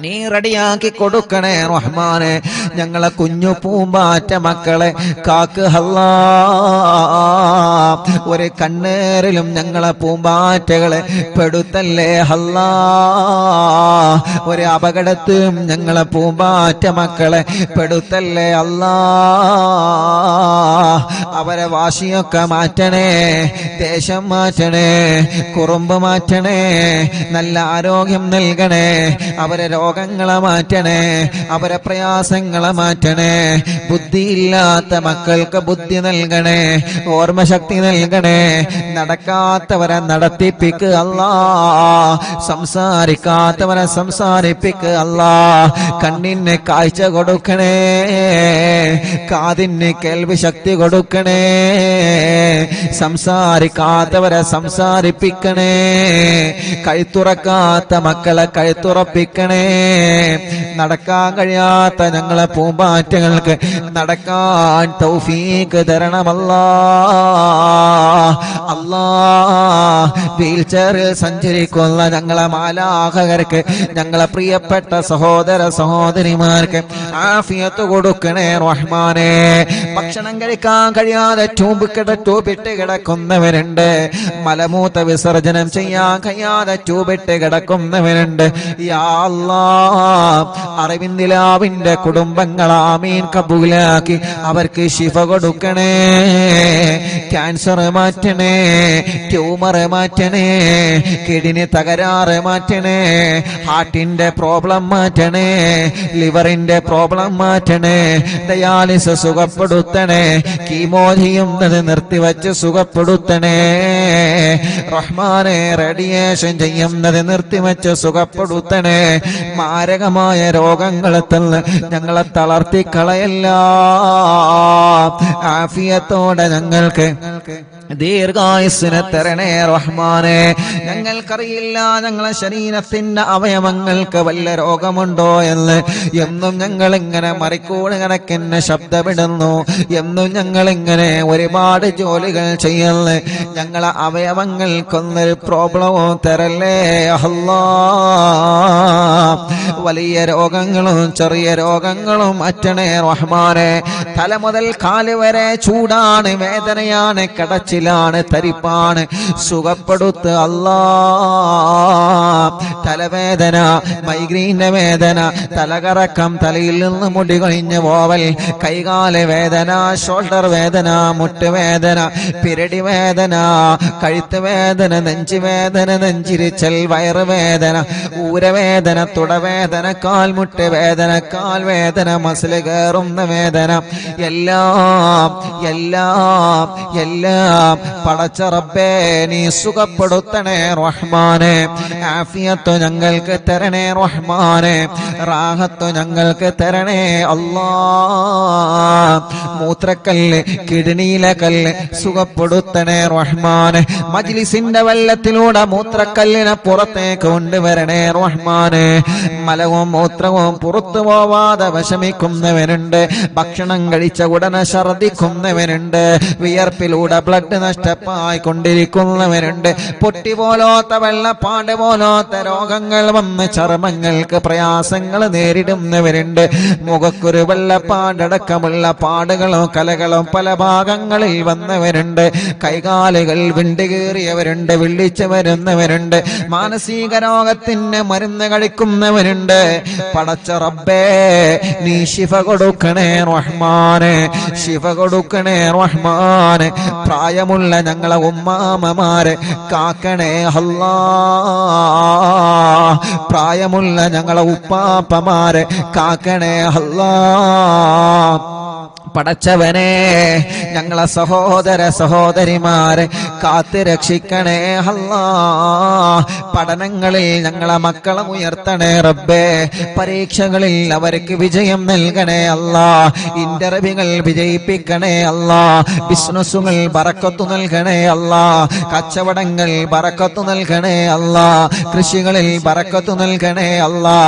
Speaker 1: നീ റെഡിയാക്കി കൊടുക്കണേ റഹ്മാനെ. ഞങ്ങളെ കുഞ്ഞു പൂമ്പാറ്റ മക്കളെ കാക്ക് അല്ലാ. ഒരു കണ്ണേറിലും ഞങ്ങളെ പൂമ്പാറ്റകളെ പെടുത്തല്ലേ അല്ലാ. ഒരു അപകടത്തിലും ഞങ്ങളെ പൂമ്പാറ്റ മക്കളെ പെടുത്തല്ലേ അല്ലാ. അവരെ വാശിയൊക്കെ മാറ്റണേ, ദേശം മാറ്റണേ, കുറുമ്പ് മാറ്റണേ, നല്ല ആരോഗ്യം നൽകണേ, അവരെ രോഗങ്ങളെ മാറ്റണേ, അവരെ പ്രയാസങ്ങളെ മാറ്റണേ. ബുദ്ധിയില്ലാത്ത മക്കൾക്ക് ബുദ്ധി നൽകണേ, ഓർമ്മശക്തി നൽകണേ. നടക്കാത്തവരെ നടത്തിപ്പിക്കുക അല്ലാ. സംസാരിക്കാത്തവരെ സംസാരിപ്പിക്കുക അല്ലാ. കണ്ണിന് കാഴ്ച കൊടുക്കണേ, കാതിന് കേൾവി ശക്തി കൊടുക്കണേ. സംസാരിക്കാത്തവരെ സംസാരിപ്പിക്കണേ, കഴുത്തുറക്കാത്ത മക്കളെ കഴുത്തുറപ്പിക്കണേ. നടക്കാൻ കഴിയാത്ത ഞങ്ങളെ പൂമ്പാറ്റകൾക്ക് നടക്കാൻ തൗഫീഖ് തരണമല്ലാ. അല്ലാ, വീൽ ചെയറിൽ സഞ്ചരിക്കുന്ന ഞങ്ങളെ മാലാഖകർക്ക്, ഞങ്ങളെ പ്രിയപ്പെട്ട സഹോദര സഹോദരിമാർക്ക് ആഫിയത്ത് കൊടുക്കണേ റഹ്മാനെ. ഭക്ഷണം കഴിക്കാൻ കഴിയാതെ ട്യൂബിട്ട് കിടക്കുന്നവരുണ്ട്, മലമൂത്ര വിസർജനം ചെയ്യാൻ കഴിയാതെ ട്യൂബിട്ട് കിടക്കുന്നവരുണ്ട്. യാ അല്ലാഹ്, അറിവിന്ദിലാവിന്റെ കുടുംബങ്ങൾ ആമീൻ കബൂലാക്കി അവർക്ക് ശിഫ കൊടുക്കണേ. ക്യാൻസർ മാറ്റണേ, ട്യൂമർ മാറ്റണേ, കിഡ്നി തകരാറ് മാറ്റണേ, ഹാർട്ടിന്റെ പ്രോബ്ലം മാറ്റണേ, ലിവറിന്റെ പ്രോബ്ലം മാറ്റണേ, ഡയാലിസിസ് സുഖപ്പെടുത്തണേ, കീമോ ചെയ്യുന്നത് നിർത്തിവച്ച് സുഖപ്പെടുത്തണേ റഹ്മാനെ. റേഡിയേഷൻ ചെയ്യുന്നത് നിർത്തിവച്ച് സുഖപ്പെടുത്തണേ. മാരകമായ രോഗങ്ങളെ തന്ന് ഞങ്ങളെ തളർത്തിക്കളയല്ല. ആഫിയത്തോടെ ഞങ്ങൾക്ക് ദീർഘായുസ്സിനെ തരണേ റഹ്മാനെ. ഞങ്ങൾക്കറിയില്ല ഞങ്ങളെ ശരീരത്തിന്റെ അവയവങ്ങൾക്ക് വല്ല രോഗമുണ്ടോ എന്ന്. എന്നും ഞങ്ങൾ ഇങ്ങനെ മറിക്കൂട് കണക്കിന് ശബ്ദമിടുന്നു, എന്നും ഞങ്ങൾ ഇങ്ങനെ ഒരുപാട് ജോലികൾ ചെയ്യുന്നു. ഞങ്ങളെ അവയവങ്ങൾക്കൊന്നൊരു പ്രോബ്ലമോ തരല്ലേ അല്ലാ. വലിയ രോഗങ്ങളും ചെറിയ രോഗങ്ങളും മാറ്റണേ റഹ്മാനെ. തല മുതൽ കാല് വരെ ചൂടാണ്, വേദനയാണ്, കടച്ചിലാണ്, തരിപ്പാണ്, സുഖപ്പെടുത്ത് അല്ലാ. തലവേദന, മൈഗ്രീന്റെ വേദന, തലകറക്കം, തലയിൽ നിന്ന് മുടി കൊഴിഞ്ഞ് പോവൽ, കൈകാല് വേദന, ഷോൾഡർ വേദന, മുട്ടുവേദന, പിരടി വേദന, കഴുത്ത് വേദന, നെഞ്ചുവേദന, നെഞ്ചിരിച്ചൽ, വയറുവേദന, ഊരവേദന, തുടവേദന, കാൽമുട്ട് വേദന, കാൽവേദന, മസില് കയറുന്ന വേദന, എല്ലാം എല്ലാം എല്ലാം പടച്ച റബ്ബേ നീ സുഖപ്പെടുത്തണേ റഹ്മാനെ. ആഫിയത്ത് ഞങ്ങൾക്ക് തരണേ റഹ്മാനെ, റാഹത്ത് ഞങ്ങൾക്ക് തരണേ അല്ലാ. മൂത്രക്കല്ല്, കിഡ്നിയിലെ കല്ല് സുഖപ്പെടുത്തണേ റഹ്മാനെ. മജ്ലിസിന്റെ വെള്ളത്തിലൂടെ മൂത്രക്കല്ലിനെ പുറത്തേക്ക് കൊണ്ടുവരണേ റഹ്മാനെ. മലവും മൂത്രവും പുറത്തു പോവാതെ വിഷമിക്കുന്നവനുണ്ട്, ഭക്ഷണം കഴിച്ച ഉടനെ ഛർദിക്കുന്നവനുണ്ട്, വിയർപ്പിലൂടെ ബ്ലഡ് നഷ്ടമായി കൊണ്ടിരിക്കുന്നവരുണ്ട്, പൊട്ടി പോലോത്ത വെള്ളപ്പാട് പോലോത്ത രോഗങ്ങൾ വന്ന് ചർമ്മങ്ങൾക്ക് പ്രയാസങ്ങൾ നേരിടുന്നവരുണ്ട്, മുഖക്കൊരു വെള്ളപ്പാടടക്കമുള്ള പാടുകളും കലകളും പല ഭാഗങ്ങളിൽ വന്നവരുണ്ട്, കൈകാലുകൾ വിണ്ടുകീറിയവരുണ്ട്, വിളിച്ചു വരുന്നവരുണ്ട്, മാനസിക രോഗത്തിന് മരുന്ന് കഴിക്കുന്നവരുണ്ട്. പടച്ച റബ്ബേ നീ ശിഫ കൊടുക്കണേ റഹ്മാനെ, ശിഫ കൊടുക്കണേ റഹ്മാനെ. പ്രായമുള്ള ഞങ്ങളെ ഉമ്മാമമാരെ കാക്കണേ അല്ലാ. പ്രായമുള്ള ഞങ്ങളെ ഉപ്പാപ്പമാരെ കാക്കണേ അല്ലാ. പടച്ചവനെ ഞങ്ങളെ സഹോദര സഹോദരിമാരെ കാത്ത് രക്ഷിക്കണേ അല്ലാ. പഠനങ്ങളിൽ ഞങ്ങളെ മക്കളെ ഉയർത്തണേ റബ്ബേ. പരീക്ഷകളിൽ അവർക്ക് വിജയം നൽകണേ അല്ലാ. ഇന്റർവ്യൂകൾ വിജയിപ്പിക്കണേ അല്ലാ. ബിസിനസ്സുകൾ ബറക്കത്ത് നൽകണേ അല്ലാ. കച്ചവടങ്ങൾ ബറക്കത്ത് നൽകണേ അല്ലാ. കൃഷികളിൽ ബറക്കത്ത് നൽകണേ അല്ലാ.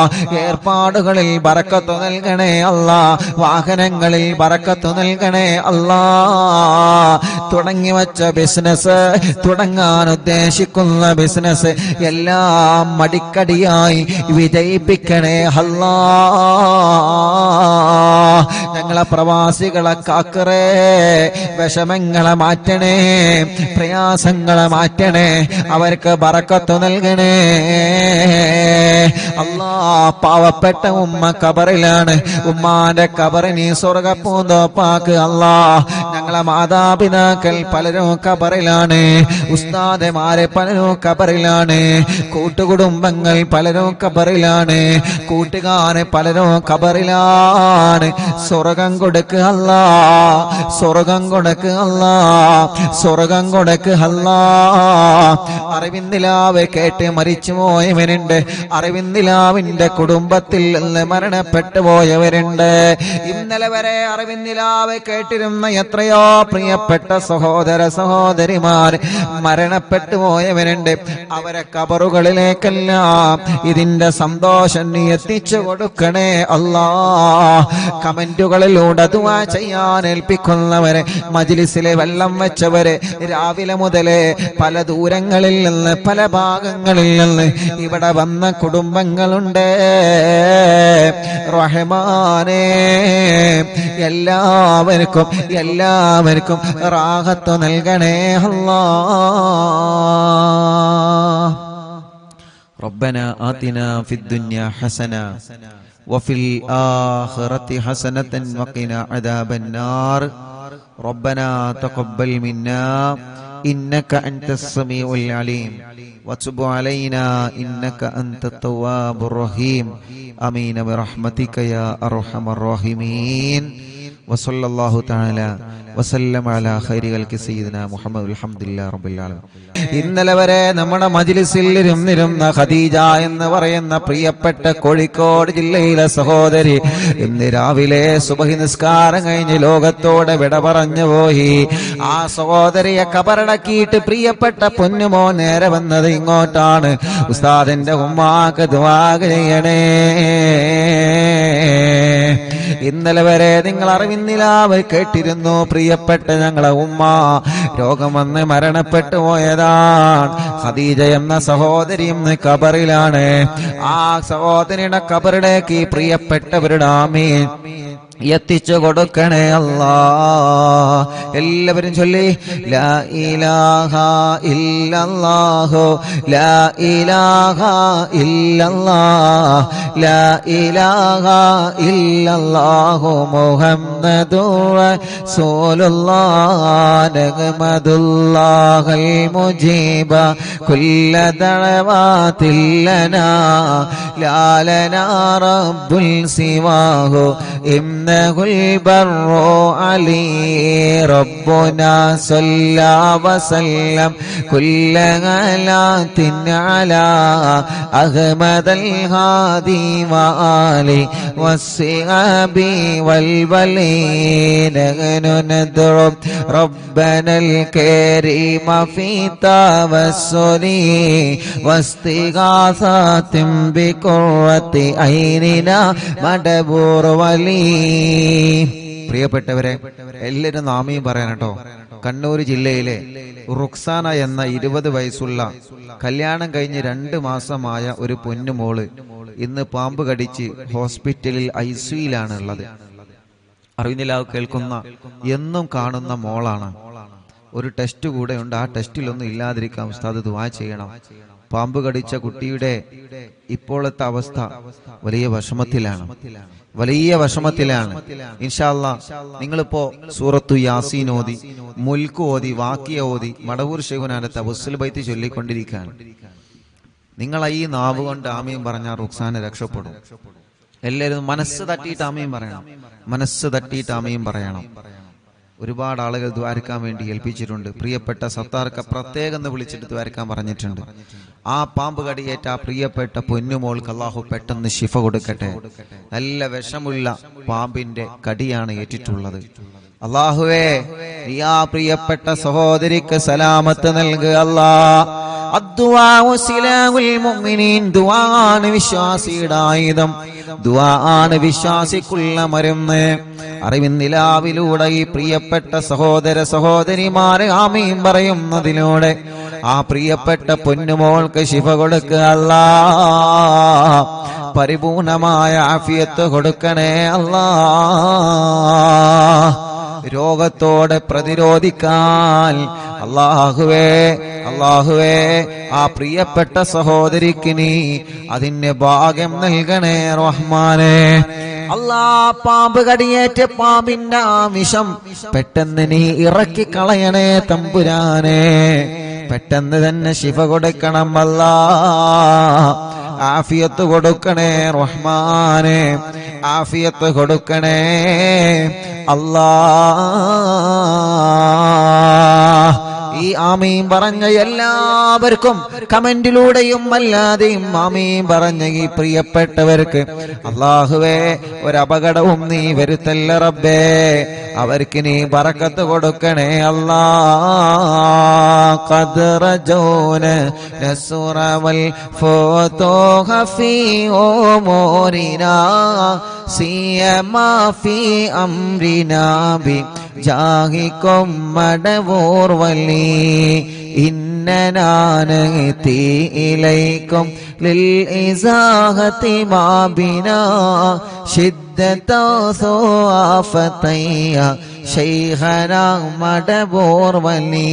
Speaker 1: ഏർപ്പാടുകളിൽ ബറക്കത്ത് നൽകണേ അല്ലാ. വാഹനങ്ങളിൽ ബറക്കത്ത് ബറക്കത്ത് നൽകണേ അല്ലാ. തുടങ്ങി വച്ച ബിസിനസ്, തുടങ്ങാൻ ഉദ്ദേശിക്കുന്ന ബിസിനസ് എല്ലാം മടിക്കടിയായി വിജയിപ്പിക്കണേ അല്ലാ. ഞങ്ങളെ പ്രവാസികളെ കാക്കറേ, വിഷമങ്ങളെ മാറ്റണേ, പ്രയാസങ്ങളെ മാറ്റണേ, അവർക്ക് ബറക്കത്ത് നൽകണേ അല്ലാ. പാവപ്പെട്ട ഉമ്മ കബറിലാണ്, ഉമ്മാന്റെ കബറിനി സ്വർഗപ്പൂന്തോപ്പാക്ക് അല്ലാ. ഞങ്ങളെ മാതാപിതാക്കൾ പലരും കബറിലാണ്, ഉസ്താദമാരെ പലരും കബറിലാണ്, കൂട്ടുകുടുംബങ്ങൾ പലരും കബറിലാണ്, കൂട്ടുകാരെ പലരും കബറിലാണ്. സ്വർഗം കൊടുക്ക് അല്ലാ, സ്വർഗം കൊടുക്ക് അല്ലാ, സ്വർഗം കൊടുക്ക് അല്ലാ. അറിവിന്ദിലാവ് കേട്ട് മരിച്ചു പോയവരുണ്ട്, അറിവിന്ദിലാവിന്റെ കുടുംബത്തിൽ നിന്ന് മരണപ്പെട്ടു പോയവരുണ്ട്. ഇന്നലെ വരെ അറിവിന്ദിലാവ് കേട്ടിരുന്ന എത്രയോ പ്രിയപ്പെട്ട സഹോദര സഹോദരിമാർ മരണപ്പെട്ടു പോയവരുണ്ട്. അവരെ കബറുകളിലേക്കെല്ലാം ഇതിന്റെ സന്തോഷം നീ എത്തിച്ചു കൊടുക്കണേ അല്ലാ. കമന്റുകളിലൂടെ ദുആ ചെയ്യാൻ ഏൽപ്പിക്കുന്നവരെ, മജ്ലിസിലെ വെള്ളം വെച്ചവരെ, രാവിലെ മുതലേ പല ദൂരങ്ങളിൽ നിന്ന് പല ഭാഗങ്ങളിൽ നിന്ന് ഇവിടെ വന്ന കുടുംബങ്ങളുണ്ട്. റഹ്മാനേ, എല്ലാവർക്കും എല്ലാവർക്കും റാഹത്ത് നൽകണേ അല്ലാ. റബ്ബനാ ആതിനാ ഫിദ്ദുനിയാ ഹസന വഫിൽ ആഖിറതി ഹസനതൻ വഖിനാ അദാബന്നാർ. റബ്ബനാ തഖബ്ബൽ മിന്നാ ഇന്നക അൻതസ് സമീഉൽ അലീം വതുബ് അലൈനാ ഇന്നക അൻതത് തവ്വാബുർ റഹീം. ആമീൻ ബിറഹ്മതിക യാ അർഹമർ റഹീമീൻ. വസല്ലല്ലാഹു തആല വസല്ലം അലാ ഖൈരി ഖൽഖി സയ്യിദിനാ മുഹമ്മദ് അൽഹംദുലില്ലാഹി റബ്ബിൽ ആലമീൻ. ഇന്നലെ വരെ നമ്മുടെ മജ്ലിസിൽ ഇരുന്നിരുന്ന ഖദീജ എന്ന് പറയുന്ന പ്രിയപ്പെട്ട കോഴിക്കോട് ജില്ലയിലെ സഹോദരി ഇന്ന് രാവിലെ സുബ്ഹി നിസ്കാരം കഴിഞ്ഞ് ലോകത്തോടെ വിട പറഞ്ഞു പോയി. ആ സഹോദരിയെ കബറടക്കിയിട്ട് പ്രിയപ്പെട്ട പൊന്നുമോ നേരെ വന്നത് ഇങ്ങോട്ടാണ്. ഉസ്താദിന്റെ ഉമ്മാക്ക് ദുആ ചെയ്യണേ. ഇന്നലെ വരെ നിങ്ങൾ അറിവിന്നിലാവ് കേട്ടിരുന്നു, പ്രിയപ്പെട്ട ഞങ്ങളെ ഉമ്മ രോഗം വന്ന് മരണപ്പെട്ടു പോയതാണ്. ഖദീജ എന്ന സഹോദരി ഇന്ന് കബറിലാണ്. ആ സഹോദരിയുടെ കബറിലേക്ക് പ്രിയപ്പെട്ടവരുടെ ആമീൻ എത്തിച്ചു കൊടുക്കണേ അല്ലാ. എല്ലാവരും ചൊല്ലി ലാ ഇലാഹ ഇല്ലല്ലാഹു ലാ ഇലാഹ ഇല്ലല്ലാഹ് ലാ ഇലാഹ ഇല്ലല്ലാഹു മുഹമ്മദുർ റസൂലുള്ളാഹ് നഹ്മദുല്ലാഹൽ മുജീബ കുല്ല ദഅവാതിൽ ലനാ ലാ ലനാ റബ്ബുൽ സിവാഹു البر علي ربنا صلى وسلم كل غلات على أحمد الهادي وآله والصحاب والولين. نحن ندعو ربنا الكريم في توسل واستغاثة بقرة عيننا مدبور ولي. പ്രിയപ്പെട്ടവരെ, എല്ലാവരും നാമയും പറയാൻ കേട്ടോ. കണ്ണൂർ ജില്ലയിലെ റുക്സാന എന്ന 20 വയസ്സുള്ള കല്യാണം കഴിഞ്ഞ് 2 മാസമായ ഒരു പൊന്നുമോള് ഇന്ന് പാമ്പ് കടിച്ച് ഹോസ്പിറ്റലിൽ ICUയിലാണ് ഉള്ളത്. അറിവിനിലാവ് കേൾക്കുന്ന എന്നും കാണുന്ന മോളാണ്. ഒരു ടെസ്റ്റ് കൂടെ ഉണ്ട്. ആ ടെസ്റ്റിലൊന്നും ഇല്ലാതിരിക്കാൻ ഉസ്താദ് ദുആ ചെയ്യണം. പാമ്പ് കടിച്ച കുട്ടിയുടെ ഇപ്പോഴത്തെ അവസ്ഥ വലിയ വിഷമത്തിലാണ്, വലിയ വിഷമത്തിലാണ്. ഇൻഷാ അല്ലാഹ് നിങ്ങളിപ്പോ സൂറത്തു യാസീൻ ഓതി, മുൽക്ക് ഓതി, വാക്കിയ ഓതി, മടവൂർ ശൈഖുനാന്റെ തവസ്സുൽ ബൈത്ത് ചൊല്ലിക്കൊണ്ടിരിക്കുകയാണ്. നിങ്ങൾ ഈ നാവ് കൊണ്ട് ആമീൻ പറഞ്ഞാൽ റുക്സാന രക്ഷപ്പെടും. എല്ലാവരും മനസ്സ് തട്ടിയിട്ട് ആമീൻ പറയണം, മനസ്സ് തട്ടിയിട്ട് ആമീൻ പറയണം. ഒരുപാട് ആളുകൾ ദ്വാരക്കാൻ വേണ്ടി ഏൽപ്പിച്ചിട്ടുണ്ട്. പ്രിയപ്പെട്ട സത്താർക്ക് പ്രത്യേകം വിളിച്ചിട്ട് ദ്വാരക്കാൻ പറഞ്ഞിട്ടുണ്ട്. ആ പാമ്പ് കടിയേറ്റ ആ പ്രിയപ്പെട്ട പൊന്നുമോൾക്ക് അല്ലാഹു പെട്ടെന്ന് ശിഫ കൊടുക്കട്ടെ. നല്ല വിഷമുള്ള പാമ്പിന്റെ കടിയാണ് ഏറ്റിട്ടുള്ളത്. അല്ലാഹുവേ, നീ ആ പ്രിയപ്പെട്ട സഹോദരിക്ക് സലാമത്ത് നൽകുക അല്ലാ. അദ്ദുആഉ സിലാഹുൽ മുഅ്മിനീൻ. ദുആണ് വിശ്വാസിയുടെ ആയുധം. ദുആണ് വിശ്വാസിക്കുള്ള മരുന്ന്. അറിവിൻ നിലാവിലൂടെ ഈ പ്രിയപ്പെട്ട സഹോദര സഹോദരിമാരെ ആമീൻ പറയുന്നതിലൂടെ ആ പ്രിയപ്പെട്ട പൊന്നുമോൾക്ക് ശിഫ കൊടുക്കുക അല്ലാഹ്. പരിപൂർണമായ ആഫിയത്ത് കൊടുക്കണേ അല്ലാഹ്. രോഗത്തോടെ പ്രതിരോധിക്കാൻ അല്ലാഹുവേ ആ പ്രിയപ്പെട്ട സഹോദരിക്ക് നീ അതിന് ഭാഗ്യം നൽകണേ റഹ്മാനേ. പാമ്പ് കടിയേറ്റ പാമ്പിന്റെ ആമിഷം പെട്ടെന്ന് നീ ഇറക്കി കളയണേ തമ്പുരാനെ. പെട്ടെന്ന് തന്നെ ശിഫ കൊടുക്കണം അല്ലാഹ്. ആഫിയത്ത് കൊടുക്കണേ റഹ്മാനെ. ആഫിയത്ത് കൊടുക്കണേ അല്ലാഹ്. ഈ ആമീൻ പറഞ്ഞ എല്ലാവർക്കും കമന്റിലൂടെയും അല്ലാതെയും ആമീൻ പറഞ്ഞ ഈ പ്രിയപ്പെട്ടവർക്ക് അല്ലാഹുവേ ഒരപകടവും നീ വരുത്തല്ല റബ്ബേ. അവർക്ക് നീ ബറക്കത്ത് കൊടുക്കണേ അല്ലാഹ്. ഖദ്റജൂന നസ്റവൽ ഫതൂഹ ഫീ ഉമൂരിനാ സിയമാ ഫീ അംരിനാ ബി ജാഹികും മടവൂർ വലി ഇന്നനാ നഅതി ഇലൈക്കും ലിൽ ഇസാഹതി മാ ബിനാ ശിദ്ദത സുആഫതയ ശൈഖനാ മടവൂർ വലി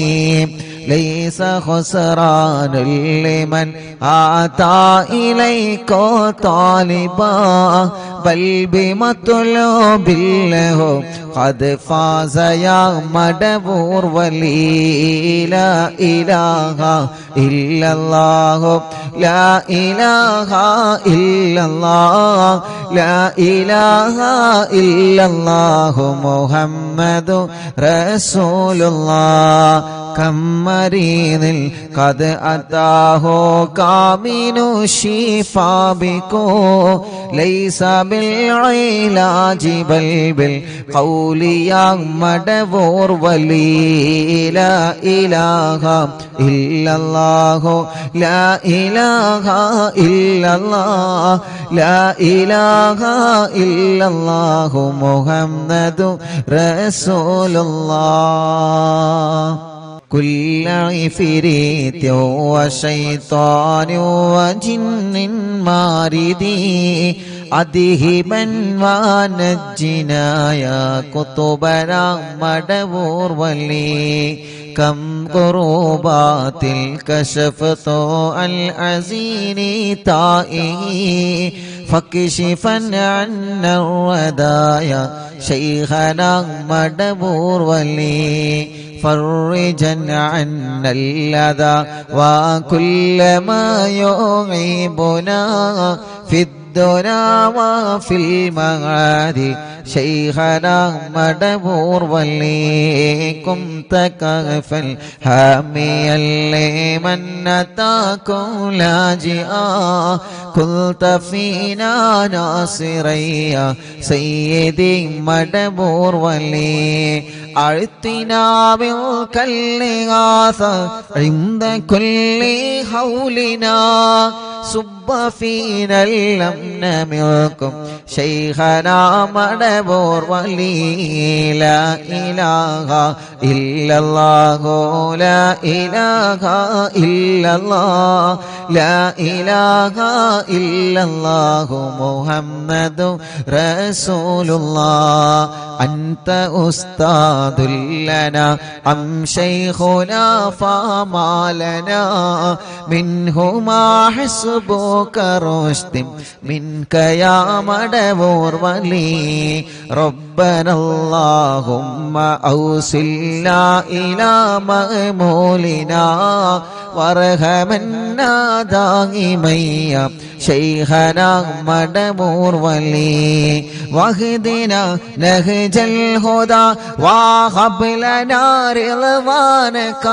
Speaker 1: ليس خسران لمن آتى إليك طالبا بل بمطلوب له قد فاز يا مدبور ولي لا إله إلا الله لا إله إلا الله لا إله إلا الله محمد رسول الله كم مريض قد أتاه كامن الشفاء بكو ليس بالعلاج بل بالقول يا مدبور ولي لا إله إلا الله لا إله إلا الله لا إله إلا الله محمد رسول الله كل عفريت وشيطان وجن ماردي أذهبا ونجنا يا قطبنا مدبور ولي كم قربات الكشفت العزين تائه فكشفا عنا الردايا شيخنا مدبور ولي فرجا عنا الأذى وكل ما يعيبنا في الدنيا وفي المعاد شيخنا مدبور وليكم تكفى حاميا لمن أتاكم لاجئا كنت فينا ناصريا سيدي مدبور ولي أعطنا بالكالغاث عند كل حولنا صب فينا الأمن منكم شيخنا مدبور ولي لا إله إلا الله لا إله إلا الله لا إله إلا الله محمد رسول الله أنت أستاذ لنا أم شيخنا فما لنا منهما حسبك رشد منك يا مدبور ولي ربنا اللهم أوصلنا إلى مأمولنا وارحمنا دائما يا شيخنا مدبور ولي واهدنا نهج الهدى وهب لنا رضوانك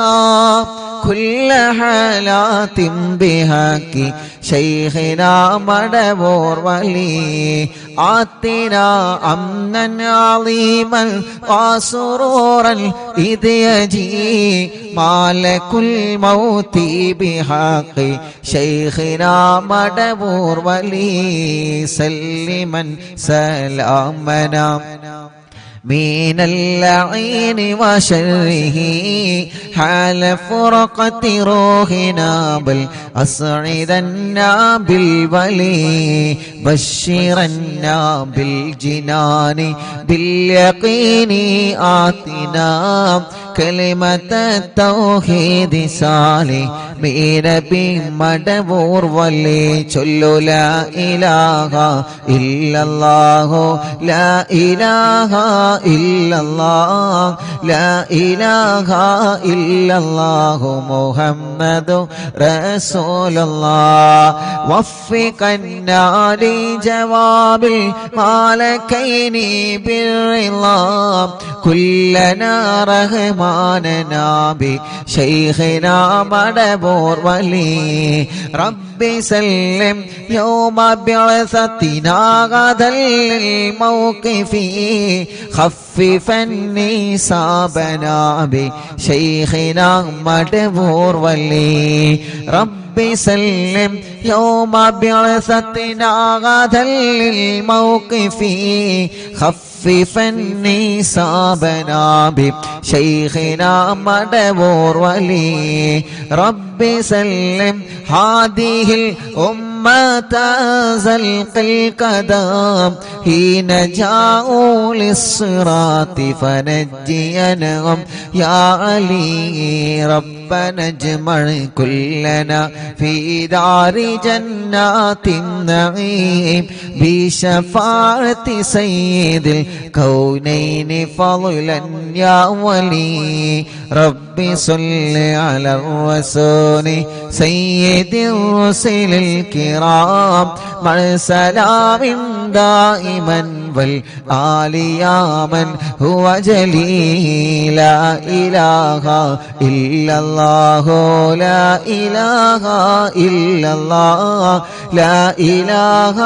Speaker 1: كل حالات بحق شيخنا مدبور ولي آتنا أمنا عظيما وسرورا إذ يجي مالك الموت موتي بحق شيخنا مدبور ولي سلما سلامنا من اللعين وشره حال فرقة روحنا بل أسعدنا بالولي بشرنا بالجنان باليقين آتنا كلمة التوحيد صالح من بمدبور ولي چلو لا إله إلا الله لا إله إلا الله لا إله إلا الله محمد رسول الله وفقنا لجواب المالكين بالرضا كلنا رحماننا بشيخنا مدبور ولي ربي سلم يوم بعثتنا غدا للموقف خففني صابنا بشيخنا مدبور ولي ربي سلم يوم بعثتنا غدا للموقف خففني صابنا بشيخنا مدبور ولي ربي سلم هذه الأمة زلق القدم حين جاءوا للصراط فنجينهم يا علي ربنا اجمع كلنا في دار جنات النعيم بشفاعة سيد الكونين فضلا يا ولي ربي صل على الرسول سيد الرسل الكرام مع سلام دائما والآل يا من هو جليل لا إله إلا الله لا إله إلا الله لا إله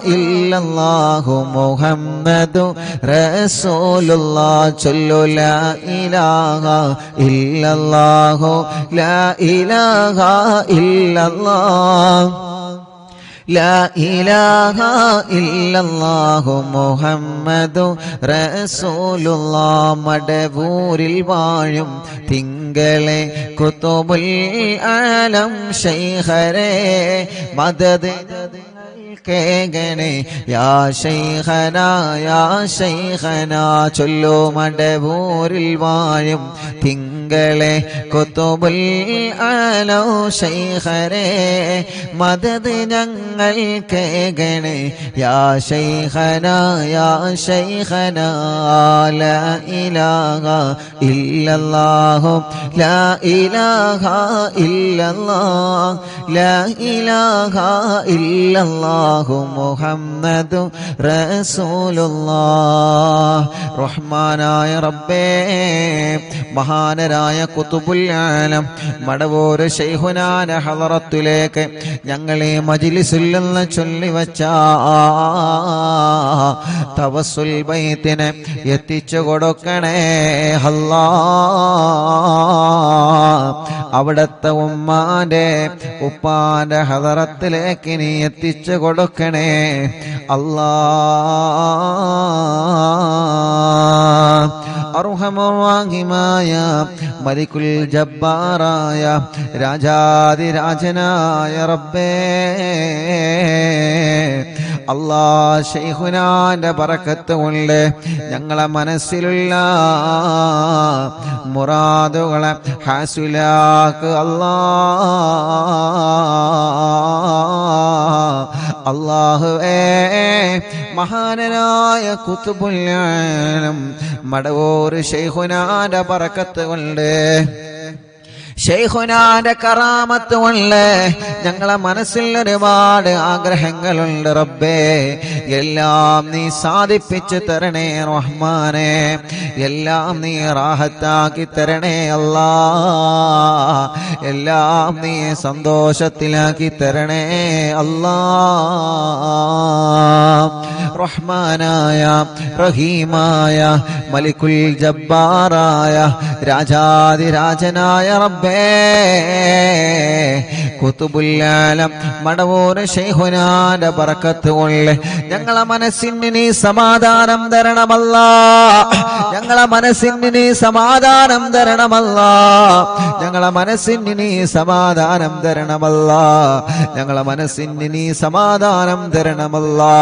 Speaker 1: إلا الله محمد رسول الله صلوا لا إله إلا الله لا إله إلا الله لا إله إلا الله محمد رسول الله മടവൂരിൽ വാഴും തിങ്കളെ കുതുബുൽ ആലം ശൈഖരെ മദദ് കേഗണേ യാ ശൈഖന ചൊല്ലു മടവൂരിൽ വാഴും തിങ്കളെ കുതുബുൽ ആലം ശൈഖരെ മദദ് ഞങ്ങൾ കേഗണേ യാ ശൈഖന ലാ ഇലാഹ ഇല്ലല്ലാഹു ലാ ഇലാഹ ഇല്ലല്ലാഹ് ലാ ഇലാഹ ഇല്ലല്ലാഹു മുഹമ്മദു റസൂലുള്ളാഹ് റഹ്മാനായ റബ്ബേ മഹാനരായ ഖുതുബുൽ ആലം മടവൂർ ശൈഖുനാന ഹളറത്തിലേക്ക് ഞങ്ങളെ മജ്ലിസിൽ നിന്ന് ചൊല്ലിവച്ച തവസ്സുൽ ബൈത്തിനെ എത്തിച്ചു കൊടുക്കണേ അല്ലാഹ് അവിടത്തെ ഉമ്മാന്റെ ഉപ്പാന്റെ ഹളറത്തിലേക്ക് നീ എത്തിച്ചു കൊടുക്കണേ അല്ലാഹ് അർഹമുർ-റഹീമായ മലിക്കുൽ ജബ്ബാറായ രാജാതിരാജനായ റബ്ബേ അല്ലാഹ് ശൈഖുനാന്റെ ബറക്കത്ത് കൊണ്ട് ഞങ്ങളെ മനസ്സിലുള്ള മുറാദുകളെ ഹാസിലാക്ക് അല്ലാഹുവേ മഹാനനായ ഖുതുബുൽ ആലം മടവൂർ ശൈഖുനാന്റെ ബറക്കത്ത് കൊണ്ട് ശൈഖുനാന്റെ കറാമത്ത് കൊണ്ട് ഞങ്ങളെ മനസ്സിൽ ഒരുപാട് ആഗ്രഹങ്ങളുണ്ട് റബ്ബേ എല്ലാം നീ സാധിപ്പിച്ചു തരണേ റഹ്മാനെ എല്ലാം നീ റാഹത്താക്കി തരണേ അല്ലാഹ് എല്ലാം നീ സന്തോഷത്തിലാക്കി തരണേ അല്ലാഹ് റഹ്മാനായ റഹീമായ മലിക്കുൽ ജബ്ബാറായ രാജാതിരാജനായ റബ്ബേ റബ്ബേ ഖുതുബുൽ-ആലം മടവൂർ ശൈഖുനാന്റെ ബറക്കത്ത് കൊണ്ട് ഞങ്ങളെ മനസ്സിന് നീ സമാധാനം തരണമല്ലാ. ഞങ്ങളെ മനസ്സിന് നീ സമാധാനം തരണമല്ലാ. ഞങ്ങളെ മനസ്സിന് നീ സമാധാനം തരണമല്ലാ. ഞങ്ങളെ മനസ്സിന് നീ സമാധാനം തരണമല്ലാ.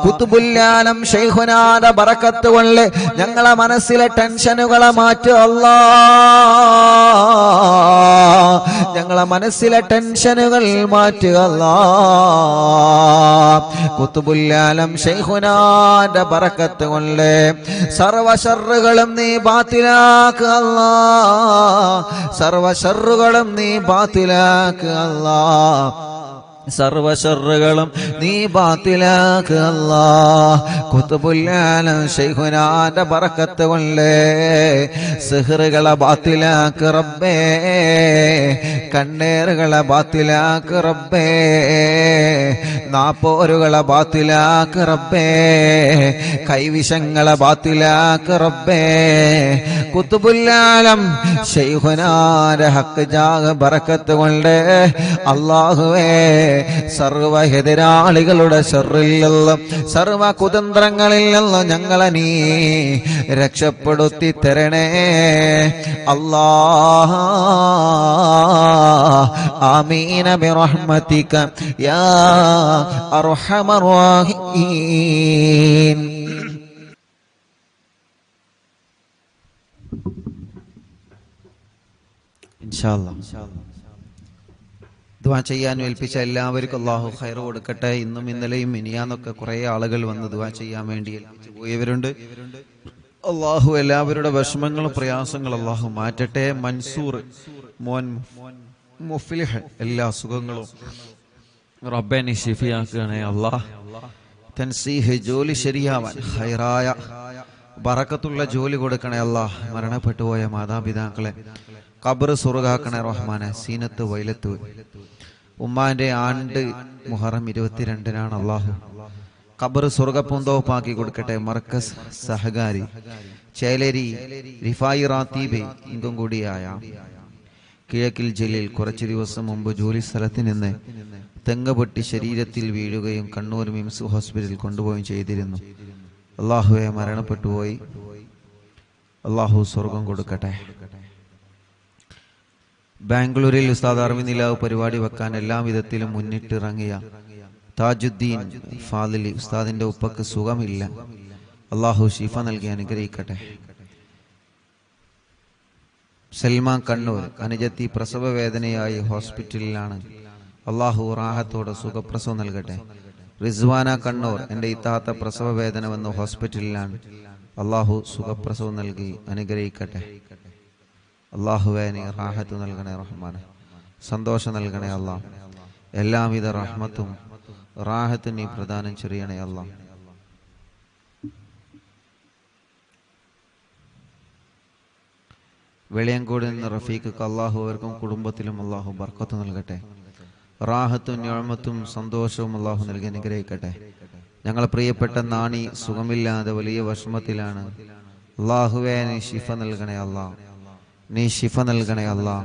Speaker 1: ഖുതുബുൽ-ആലം ശൈഖുനാന്റെ ബറക്കത്ത് കൊണ്ട് ഞങ്ങളെ മനസ്സിലെ ടെൻഷനുകളെ മാറ്റുക അല്ലാ. ഞങ്ങളെ മനസ്സിലെ ടെൻഷനുകൾ മാറ്റുക അല്ലാ. ഖുതുബുൽ-ആലം ശൈഖുനാന്റെ ബറക്കത്ത് കൊണ്ട് സർവ ശർറുകളും നീ ബാത്തിലാക്കുക അല്ലാ. സർവ ശർറുകളും നീ ബാത്തിലാക്കുക അല്ലാ. സർവ ശർറുകളും നീ ബാത്തിലാക്കുക അല്ലാ. ഖുതുബുൽ-ആലം ശൈഖുനാന്റെ ബറക്കത്ത് കൊണ്ട് സിഹ്റുകളെ ബാത്തിലാക്കുക റബ്ബേ. കണ്ണേറുകളെ ബാത്തിലാക്കുക റബ്ബേ. നാപ്പോരുകളെ ബാത്തിലാക്കുക റബ്ബേ. കൈവിഷങ്ങളെ ബാത്തിലാക്കുക റബ്ബേ. ഖുതുബുൽ-ആലം ശൈഖുനാന്റെ ഹക്ക് ജാഹ് ബറക്കത്ത് കൊണ്ട് അല്ലാഹുവേ സർവ എതിരാളികളുടെ ശർറിൽ നിന്നും സർവ കുതന്ത്രങ്ങളിൽ നിന്നും ഞങ്ങളെ നീ രക്ഷപ്പെടുത്തി തരണേ അല്ലാഹ്. ആമീന ബിറഹ്മതിക യാ അർഹമർ റഹീം. ഇൻഷാ അല്ലാഹ് ദുആ ചെയ്യാൻ ഏൽപ്പിച്ച എല്ലാവർക്കും അല്ലാഹു ഖൈർ കൊടുക്കട്ടെ. ഇന്നും ഇന്നലെയും മിനിയാന്നൊക്കെ കുറേ ആളുകൾ വന്ന് ദുആ ചെയ്യാൻ വേണ്ടി ഏൽപ്പിച്ചു പോയവരുണ്ട്. അല്ലാഹു എല്ലാവരുടെ വിഷമങ്ങളും പ്രയാസങ്ങളും അല്ലാഹു മാറ്റട്ടെ. മൻസൂർ മോൻ മുഫ്ലിഹ് എല്ലാ സുഖങ്ങളും റബ്ബേ നീ ശിഫിയാക്കണേ അല്ലാഹ്. തൻസീഹ് ജോലി ശരിയാവാൻ ഖൈറായ ബറക്കത്തുള്ള ജോലി കൊടുക്കണേ അല്ലാഹ്. മരണപ്പെട്ടു പോയ മാതാപിതാക്കളെ ഖബർ സ്വർഗ്ഗാക്കണേ റഹ്മാനെ. സീനത്ത് വൈലത്ത് ഉമ്മാന്റെ ആണ്ട് മുഹറം 22-നാണ് അല്ലാഹു. ഖബർ സ്വർഗ്ഗപൂന്തോപ്പാക്കി കൊടുക്കട്ടെ. മർക്കസ് സഹകാരി ചേലേരി റിഫായി റാത്തീബ് ഇങ്കും കൂടിയായ കിഴക്കിൽ ജില്ലയിൽ കുറച്ചു ദിവസം മുമ്പ് ജോലി സ്ഥലത്ത് നിന്ന് തെങ്ങ് പൊട്ടി ശരീരത്തിൽ വീഴുകയും കണ്ണൂർ മിംസ് ഹോസ്പിറ്റലിൽ കൊണ്ടുപോവുകയും ചെയ്തിരുന്നു. അല്ലാഹുവെ മരണപ്പെട്ടുപോയി. അല്ലാഹു സ്വർഗം കൊടുക്കട്ടെ. ബാംഗ്ലൂരിൽ ഉസ്താദ് അർവി നിലാവ് പരിപാടി വെക്കാൻ എല്ലാ വിധത്തിലും മുന്നിട്ടിറങ്ങിയ താജുദ്ദീൻ ഫാദിലി ഉസ്താദിന്റെ ഉപ്പക്ക് സുഖമില്ല. അല്ലാഹു ശിഫ നൽകി അനുഗ്രഹിക്കട്ടെ. സൽമാൻ കണ്ണൂർ അനുജത്തി പ്രസവ വേദനയായി ഹോസ്പിറ്റലിലാണ്. അല്ലാഹു റാഹത്തോടെ സുഖപ്രസവം നൽകട്ടെ. റിസ്വാന കണ്ണൂർ എൻ്റെ ഇത്താത്ത പ്രസവ വേദന വന്ന് ഹോസ്പിറ്റലിലാണ്. അല്ലാഹു സുഖപ്രസവം നൽകി അനുഗ്രഹിക്കട്ടെ. അല്ലാഹുവേ നീ റാഹത്ത് നൽകണേ റഹ്മാനെ. സന്തോഷം നൽകണേ അല്ലാഹ്. എല്ലാവിധ റഹ്മത്തും റാഹത്തും നീ പ്രദാനം ചെയ്യണേ അല്ലാഹ്. വെളിയങ്കോട് നിന്ന് റഫീഖ് അല്ലാഹു അവർക്കും കുടുംബത്തിലും അല്ലാഹു ബർക്കത്ത് നൽകട്ടെ. റാഹത്തും നിഅമത്തും സന്തോഷവും അല്ലാഹു നൽകി അനുഗ്രഹിക്കട്ടെ. ഞങ്ങളെ പ്രിയപ്പെട്ട നാണി സുഖമില്ലാതെ വലിയ വിഷമത്തിലാണ്. അല്ലാഹുവേ നീ ശിഫ നൽകണേ അല്ലാഹ്. നീ ശിഫ നൽകണേ അല്ലാഹ്.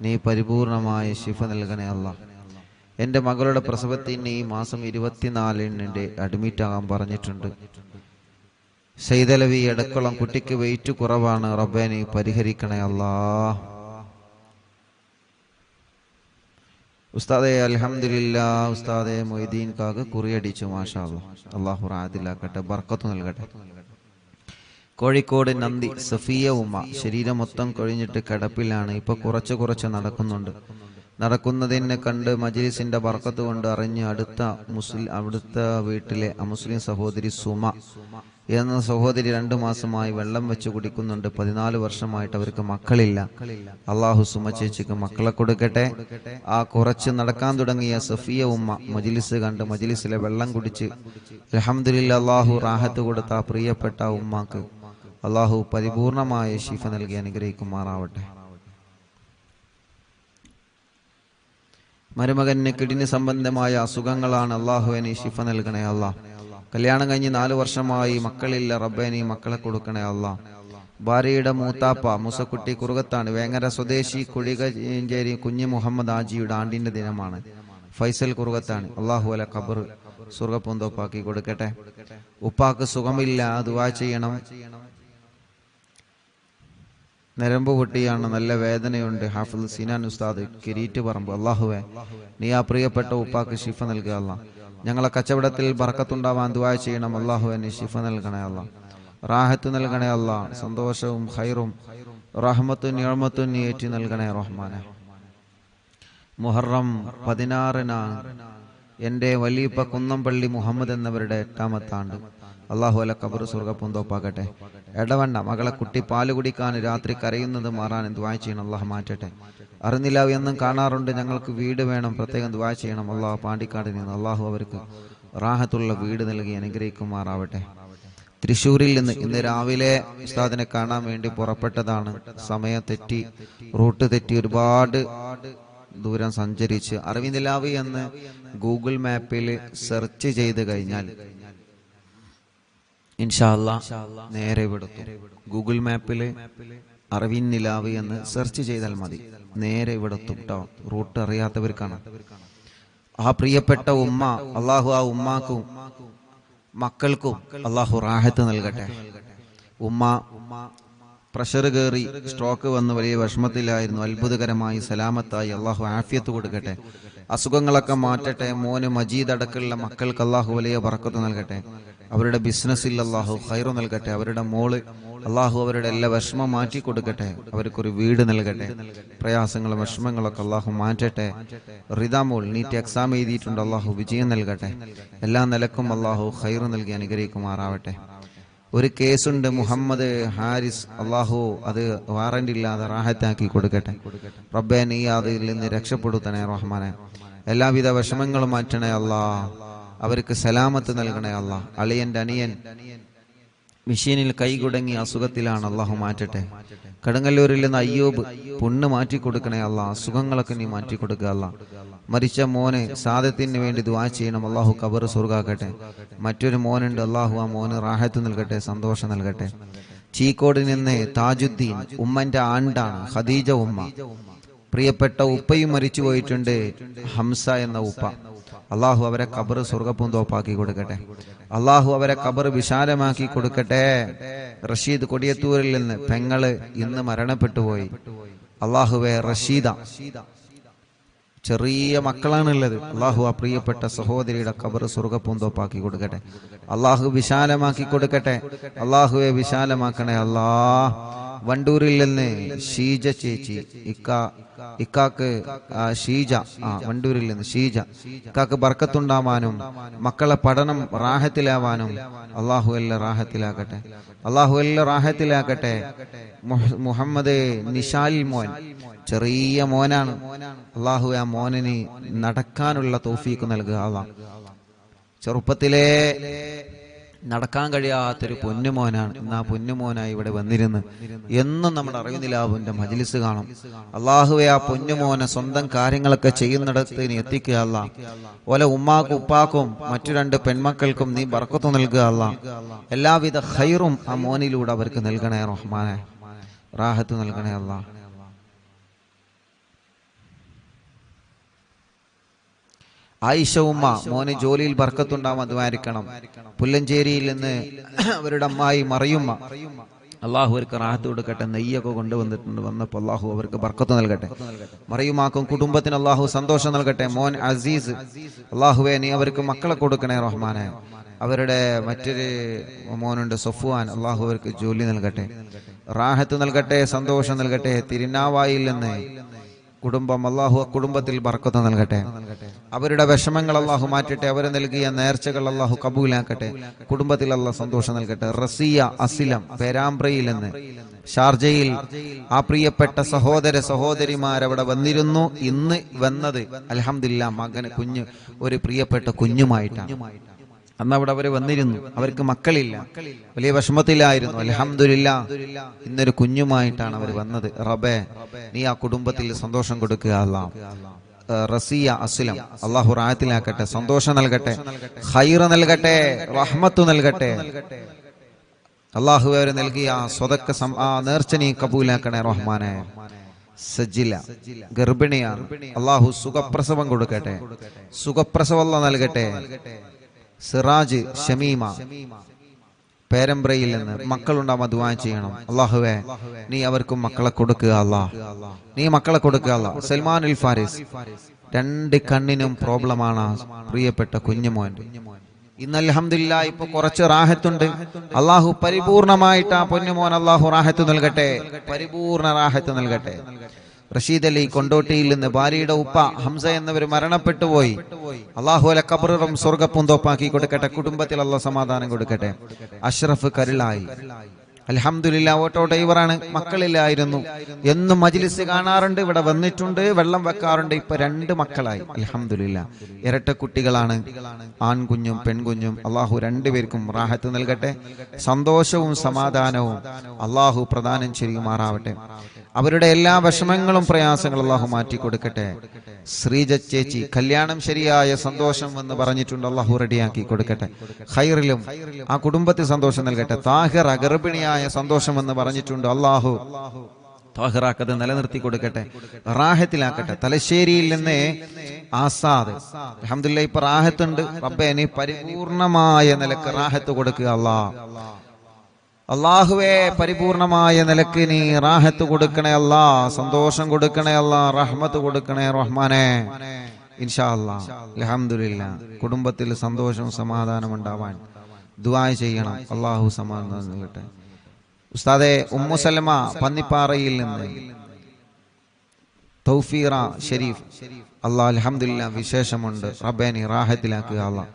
Speaker 1: നീ പരിപൂർണമായ ശിഫ നൽകണേ അല്ലാഹ്. എൻ്റെ മകളുടെ പ്രസവത്തിന് ഈ മാസം 24-ന് അഡ്മിറ്റ് ആകാൻ പറഞ്ഞിട്ടുണ്ട്. സൈദലവി എടക്കുളം കുട്ടിക്ക് വെയിറ്റ് കുറവാണ്. റബ്ബേ നീ പരിഹരിക്കണേ അല്ലാഹ്. ഉസ്താദെ അൽഹംദുലില്ലാഹ്. ഉസ്താദെ മൊയ്തീൻ കാക്ക് കുറിയടിച്ചു മാഷാ അല്ലാഹ്. അല്ലാഹു റാദിലാക്കട്ടെ, ബർക്കത്ത് നൽകട്ടെ. കോഴിക്കോട് നന്ദി സഫിയ ഉമ്മ ശരീരം മൊത്തം കൊഴിഞ്ഞിട്ട് കിടപ്പിലാണ്. ഇപ്പൊ കുറച്ച് നടക്കുന്നുണ്ട്. നടക്കുന്നതിനെ കണ്ട് മജ്ലിസിന്റെ ബർക്കത്ത് കൊണ്ട് അറിഞ്ഞ് അടുത്ത വീട്ടിലെ അമുസ്ലിം സഹോദരി സുമ എന്ന സഹോദരി 2 മാസമായി വെള്ളം വെച്ച് കുടിക്കുന്നുണ്ട്. 14 വർഷമായിട്ട് അവർക്ക് മക്കളില്ല. അല്ലാഹു സുമ ചേച്ചിക്ക് മക്കളെ കൊടുക്കട്ടെ. ആ കുറച്ച് നടക്കാൻ തുടങ്ങിയ സഫിയ ഉമ്മ മജ്ലിസ് കണ്ട് മജ്ലിസിലെ വെള്ളം കുടിച്ച് അൽഹംദുലില്ലാഹ് അല്ലാഹു റാഹത്ത് കൊടുത്ത പ്രിയപ്പെട്ട ഉമ്മാക്ക് അല്ലാഹു പരിപൂർണമായ ശിഫ നൽകി അനുഗ്രഹിക്കുമാറാവട്ടെ. മരുമകന് കിഡ്നി സംബന്ധമായ അസുഖങ്ങളാണ്. അല്ലാഹുവേ നീ ശിഫ നൽകണേ അല്ലാഹ്. കല്യാണം കഴിഞ്ഞ് 4 വർഷമായി മക്കളില്ല. റബ്ബേ നീ മക്കളെ കൊടുക്കണേ അല്ലാഹ്. ഭാര്യയുടെ മൂത്താപ്പ മുസക്കുട്ടി കുറുകത്താണ് വേങ്ങര സ്വദേശി കുഴികഞ്ചേരി കുഞ്ഞു മുഹമ്മദ് ആജിയുടെ ആണ്ടിന്റെ ദിനമാണ്. ഫൈസൽ കുറുകത്താണ്. അള്ളാഹു അല ഖബർ സ്വർഗപ്പൂന്തോപ്പാക്കി കൊടുക്കട്ടെ. ഉപ്പാക്ക് സുഖമില്ല, ദുആ ചെയ്യണം. നരമ്പ് പൊട്ടിയാണ്, നല്ല വേദനയുണ്ട്. ഹാഫിദ് സിനാൻ ഉസ്താദ് കിരീറ്റ് പറമ്പ്. അള്ളാഹുവേ നീ ആ പ്രിയപ്പെട്ട ഉപ്പാക്ക് ശിഫ നൽകുക അല്ലാ. ഞങ്ങളെ കച്ചവടത്തിൽ ബർക്കത്തുണ്ടാവാൻ ദുആ ചെയ്യണം. അള്ളാഹുവേ നീ ശിഫ നൽകണേ അല്ലാ, റാഹത്ത് നൽകണേ അല്ലാ, സന്തോഷവും ഖൈറും റഹ്മത്തും നിഅമത്തും നീ ഏറ്റി നൽകണേ റഹ്മാനെ. മുഹറം 16-നാണ് എൻ്റെ വലിയപ്പ കുന്നംപള്ളി മുഹമ്മദ് എന്നവരുടെ 8ാമത്തെ ആണ്ട്. അള്ളാഹു അല ഖബർ സ്വർഗപ്പൂന്തോപ്പാക്കട്ടെ. എടവണ്ണ മകളെ കുട്ടി പാല് കുടിക്കാൻ രാത്രി കരയുന്നത് മാറാൻ ദുആ ചെയ്യണം. അള്ളാഹ് മാറ്റട്ടെ. അറിഞ്ഞില്ല എന്നും കാണാറുണ്ട്, ഞങ്ങൾക്ക് വീട് വേണം, പ്രത്യേകം ദുആ ചെയ്യണം. അള്ളാഹു പാണ്ടിക്കാടിൽ നിന്ന് അള്ളാഹു അവർക്ക് റാഹത്തുള്ള വീട് നൽകി അനുഗ്രഹിക്കുമാറാവട്ടെ. തൃശ്ശൂരിൽ നിന്ന് ഇന്ന് രാവിലെ ഉസ്താദിനെ കാണാൻ വേണ്ടി പുറപ്പെട്ടതാണ്. സമയം തെറ്റി, റൂട്ട് തെറ്റി, ഒരുപാട് ദൂരം സഞ്ചരിച്ച് അറിവിന്ദിലാവി എന്ന് ഗൂഗിൾ മാപ്പിൽ സെർച്ച് ചെയ്ത് കഴിഞ്ഞാൽ ഇൻഷാ അല്ലാഹ് നേരെ ഇവിടെത്തും. ഗൂഗിൾ മാപ്പിൽ അറിവിന്ദിലാവി എന്ന് സെർച്ച് ചെയ്താൽ മതി, നേരെ ഇവിടെത്തും കേട്ടോ. റൂട്ട് അറിയാത്തവർക്കാണ്. ആ പ്രിയപ്പെട്ട ഉമ്മ, അള്ളാഹു ആ ഉമ്മാക്കും മക്കൾക്കും അള്ളാഹു റാഹത്ത് നൽകട്ടെ. ഉമ്മ പ്രഷർ കയറി സ്ട്രോക്ക് വന്ന് വലിയ വിഷമത്തിലായിരുന്നു. അത്ഭുതകരമായി സലാമത്തായി അള്ളാഹു ആഫിയത്ത് കൊടുക്കട്ടെ, അസുഖങ്ങളൊക്കെ മാറ്റട്ടെ. മോന് മജീദ് അടക്കമുള്ള മക്കൾക്ക് അള്ളാഹു വലിയ ബർക്കത്ത് നൽകട്ടെ. അവരുടെ ബിസിനസ്സിൽ അള്ളാഹു ഖൈറ് നൽകട്ടെ. അവരുടെ മോള് അള്ളാഹു അവരുടെ എല്ലാ വിഷമം മാറ്റി കൊടുക്കട്ടെ. അവർക്കൊരു വീട് നൽകട്ടെ. പ്രയാസങ്ങളും വിഷമങ്ങളൊക്കെ അള്ളാഹു മാറ്റട്ടെ. റിദാ മോൾ നീറ്റ് എക്സാം എഴുതിയിട്ടുണ്ട്, അള്ളാഹു വിജയം നൽകട്ടെ. എല്ലാ നിലക്കും അള്ളാഹു ഖൈറ് നൽകി അനുഗ്രഹിക്കുമാറാവട്ടെ. ഒരു കേസുണ്ട്, മുഹമ്മദ് ഹാരിസ്, അള്ളാഹു അത് വാറന്റ് ഇല്ലാതെ റാഹത്താക്കി കൊടുക്കട്ടെ. റബ്ബേ നീ അതിൽ നിന്ന് രക്ഷപ്പെടുത്തണേ റഹ്മാനെ. എല്ലാവിധ വിഷമങ്ങളും മാറ്റണേ അല്ലാ, അവർക്ക് സലാമത്ത് നൽകണേ അല്ലാ. അളിയന്റെ അനിയൻ മെഷീനിൽ കൈകുടങ്ങി അസുഖത്തിലാണ്, അള്ളാഹു മാറ്റട്ടെ. കടുങ്ങല്ലൂരിൽ നിന്ന് അയ്യൂബ് പുണ്ണ് മാറ്റി കൊടുക്കണേ അല്ലാ, അസുഖങ്ങളൊക്കെ നീ മാറ്റി കൊടുക്കുക അല്ലാ. മരിച്ച മോന് സാദത്തിന് വേണ്ടി ദുആ ചെയ്യണം, അള്ളാഹു ഖബർ സ്വർഗാക്കട്ടെ. മറ്റൊരു മോനുണ്ട്, അള്ളാഹു ആ മോന് റാഹത്ത് നൽകട്ടെ, സന്തോഷം നൽകട്ടെ. ചീക്കോട് നിന്ന് താജുദ്ദീൻ, ഉമ്മന്റെ ആണ്ടാണ്, ഖദീജ ഉമ്മ. പ്രിയപ്പെട്ട ഉപ്പയും മരിച്ചു പോയിട്ടുണ്ട്, ഹംസ എന്ന ഉപ്പ. അള്ളാഹു അവരെ ഖബർ സ്വർഗപ്പൂന്തോപ്പാക്കി കൊടുക്കട്ടെ. അള്ളാഹു അവരെ ഖബർ വിശാലമാക്കി കൊടുക്കട്ടെ. റഷീദ് കൊടിയത്തൂരിൽ നിന്ന് പെങ്ങള് ഇന്ന് മരണപ്പെട്ടു പോയി. അള്ളാഹുവെ റഷീദ, ചെറിയ മക്കളാണുള്ളത്. അള്ളാഹു ആ പ്രിയപ്പെട്ട സഹോദരിയുടെ ഖബർ സ്വർഗപ്പൂന്തോപ്പാക്കി കൊടുക്കട്ടെ. അള്ളാഹു വിശാലമാക്കി കൊടുക്കട്ടെ. അള്ളാഹുവെ വിശാലമാക്കണേ അല്ലാ. വണ്ടൂരിൽ നിന്ന് ഷീജ ചേച്ചി, ഇക്കാക്ക് ഷീജ, വണ്ടൂരിൽ നിന്ന് ഷീജ, ഇക്കാക്ക് ബർക്കത്തുണ്ടാവാനും മക്കളെ പഠനം റാഹത്തിലാവാനും അള്ളാഹു എല്ലാം റാഹത്തിലാക്കട്ടെ. അള്ളാഹു എല്ലാം റാഹത്തിലാക്കട്ടെ. മുഹമ്മദ് നിഷാൽ മോൻ, ചെറിയ മോനാണ്. അള്ളാഹു ആ മോനിന് നടക്കാനുള്ള തൗഫീഖ് നൽകുക. അള്ളാഹ് ചെറുപ്പത്തിലേ നടക്കാൻ കഴിയാത്തൊരു പൊന്നുമോനാണ്. ഇന്ന് ആ പൊന്നുമോനായി ഇവിടെ വന്നിരുന്ന് എന്നും നമ്മുടെ അറിവിന്ദിലാവിന്റെ മജ്ലിസ് കാണും. അള്ളാഹുവെ ആ പൊന്നുമോനെ സ്വന്തം കാര്യങ്ങളൊക്കെ ചെയ്യുന്നിടത്ത് നീ എത്തിക്കുക അല്ലാ. ഓലെ ഉമ്മാക്കും ഉപ്പാക്കും മറ്റു 2 പെൺമക്കൾക്കും നീ ബർക്കത്ത് നൽകുക അല്ലാ. എല്ലാവിധ ഖൈറും ആ മോനിലൂടെ അവർക്ക് നൽകണേ റഹ്മാനെ, റാഹത്ത് നൽകണേ അല്ലാ. ആയിഷ ഉമ്മ, മോന് ജോലിയിൽ ബർക്കത്തുണ്ടാവാൻ ദ്വാരിക്കണം. പുല്ലഞ്ചേരിയിൽ നിന്ന് അവരുടെ അമ്മായി മറിയുമ്മ, അള്ളാഹു അവർക്ക് റാഹത്ത് കൊടുക്കട്ടെ. നെയ്യൊക്കെ കൊണ്ടുവന്നിട്ടുണ്ട്, വന്നപ്പോൾ അള്ളാഹു അവർക്ക് ബർക്കത്ത് നൽകട്ടെ. മറിയുമാക്കും കുടുംബത്തിന് അള്ളാഹു സന്തോഷം നൽകട്ടെ. മോൻ അസീസ്, അള്ളാഹുവേ നീ അവർക്ക് മക്കളെ കൊടുക്കണേ റഹ്മാനെ. അവരുടെ മറ്റൊരു മോനുണ്ട് സഫ്വാൻ, അള്ളാഹു അവർക്ക് ജോലി നൽകട്ടെ, റാഹത്ത് നൽകട്ടെ, സന്തോഷം നൽകട്ടെ. തിരുനാവായിൽ നിന്ന് കുടുംബം, അള്ളാഹു കുടുംബത്തിൽ ബർക്കത്ത് നൽകട്ടെ. അവരുടെ വിഷമങ്ങൾ അള്ളാഹു മാറ്റട്ടെ. അവർ നൽകിയ നേർച്ചകൾ അള്ളാഹു കബൂലാക്കട്ടെ. കുടുംബത്തിൽ അള്ളാഹു സന്തോഷം നൽകട്ടെ. റസിയ അസിലം പേരാമ്പ്രയിൽ നിന്ന് ഷാർജയിൽ ആ പ്രിയപ്പെട്ട സഹോദരിമാരവിടെ വന്നിരുന്നു. ഇന്ന് വന്നത് അൽഹംദുലില്ലാ മകന് കുഞ്ഞ്, ഒരു പ്രിയപ്പെട്ട കുഞ്ഞുമായിട്ടാണ്. അന്ന് അവിടെ അവര് വന്നിരുന്നു. അവർക്ക് മക്കളില്ല, വലിയ വിഷമത്തിലായിരുന്നു. അൽഹംദുലില്ലാ ഇന്നൊരു കുഞ്ഞുമായിട്ടാണ് അവർ വന്നത്. റബ്ബേ നീ ആ കുടുംബത്തിൽ സന്തോഷം കൊടുക്കുക അല്ലാ. റസിയ അസ്ലം അള്ളാഹു റാഹത്തിലാക്കട്ടെ, സന്തോഷം നൽകട്ടെ, ഖൈർ നൽകട്ടെ, റഹ്മത്ത് നൽകട്ടെ. അള്ളാഹുവെ അവർ നൽകിയ സ്വതക്ക നേർച്ച നീ കബൂലാക്കണേ റഹ്മാനെ. സജില ഗർഭിണിയാണ്, അള്ളാഹു സുഖപ്രസവം കൊടുക്കട്ടെ, സുഖപ്രസവം നൽകട്ടെ. സിറാജ് ഷമീമ പേരമ്പ്രയിൽ നിന്ന് മക്കളുണ്ടാവുക ദുആ ചെയ്യണം. അള്ളാഹുവേ നീ അവർക്കും മക്കളെ കൊടുക്കുക അല്ലാ, നീ മക്കളെ കൊടുക്കുക അല്ലാ. സൽമാൻ അൽ ഫാരിസ് 2 കണ്ണിനും പ്രോബ്ലമാണ് പ്രിയപ്പെട്ട കുഞ്ഞുമോൻ. ഇന്ന് അൽഹംദുലില്ലാഹ് ഇപ്പൊ കുറച്ച് റാഹത്തുണ്ട്. അള്ളാഹു പരിപൂർണമായിട്ട് ആ പൊന്നുമോൻ അള്ളാഹു റാഹത്ത് നൽകട്ടെ, പരിപൂർണ റാഹത്ത് നൽകട്ടെ. റഷീദ് അലി കൊണ്ടോട്ടിയിൽ നിന്ന് ഭാര്യയുടെ ഉപ്പ ഹംസ എന്നിവർ മരണപ്പെട്ടു പോയി. അള്ളാഹു അല ഖബറും സ്വർഗ്ഗപ്പും തോപ്പാക്കി കൊടുക്കട്ടെ, കുടുംബത്തിൽ അള്ളാഹു സമാധാനം കൊടുക്കട്ടെ. അഷ്റഫ് കരുളായി അൽഹംദുലില്ലാഹ് ഓട്ടോ ഡ്രൈവറാണ്, മക്കളില്ലായിരുന്നു. എന്നും മജ്ലിസ് കാണാറുണ്ട്, ഇവിടെ വന്നിട്ടുണ്ട്, വെള്ളം വെക്കാറുണ്ട്. ഇപ്പൊ 2 മക്കളായി അൽഹംദുലില്ലാഹ്. ഇരട്ട കുട്ടികളാണ്, ആൺകുഞ്ഞും പെൺകുഞ്ഞും. അള്ളാഹു 2 പേർക്കും റാഹത്ത് നൽകട്ടെ, സന്തോഷവും സമാധാനവും അള്ളാഹു പ്രദാനം ചെയ്യുമാറാവട്ടെ. അവരുടെ എല്ലാ വിഷമങ്ങളും പ്രയാസങ്ങളും അള്ളാഹു മാറ്റി കൊടുക്കട്ടെ. ശ്രീജ ചേച്ചി കല്യാണം ശരിയായ സന്തോഷം എന്ന് പറഞ്ഞിട്ടുണ്ട്, അള്ളാഹു റെഡിയാക്കി കൊടുക്കട്ടെ. ഖൈറിലും ആ കുടുംബത്തിൽ സന്തോഷം നൽകട്ടെ. താഹിറ ഗർഭിണിയായ സന്തോഷം എന്ന് പറഞ്ഞിട്ടുണ്ട്, അള്ളാഹു താഹിറാക്കത് നിലനിർത്തി കൊടുക്കട്ടെ, റാഹത്തിലാക്കട്ടെ. തലശ്ശേരിയിൽ നിന്ന് ആസാദ് അൽഹംദുലില്ലാഹ് ഇപ്പൊ റാഹത്തുണ്ട്. റബ്ബേ നീ പരിപൂർണമായ നിലക്ക് റാഹത്ത് കൊടുക്കുക അല്ലാ. അള്ളാഹുവേ പരിപൂർണമായ നിലക്ക് നീ റാഹത്ത് കൊടുക്കണേ അല്ലാ, സന്തോഷം കൊടുക്കണേ അല്ലാ, റഹ്മത്ത് കൊടുക്കണേ റഹ്മാനെ. ഇൻഷാ അല്ലാഹ് അൽഹംദുലില്ലാഹ് കുടുംബത്തിൽ സന്തോഷവും സമാധാനം ഉണ്ടാവാൻ ദുആ ചെയ്യണം. അള്ളാഹു സമാധാനം നൽകട്ടെ. ഉസ്താദെ ഉമ്മു സലമ പന്നിപ്പാറയിൽ നിന്ന് തൗഫീറ ഷരീഫ് അല്ലാഹ് അൽഹംദുലില്ലാഹ് വിശേഷമുണ്ട്. റബ്ബേ നീ റാഹത്തിലാക്കുക അല്ലാ,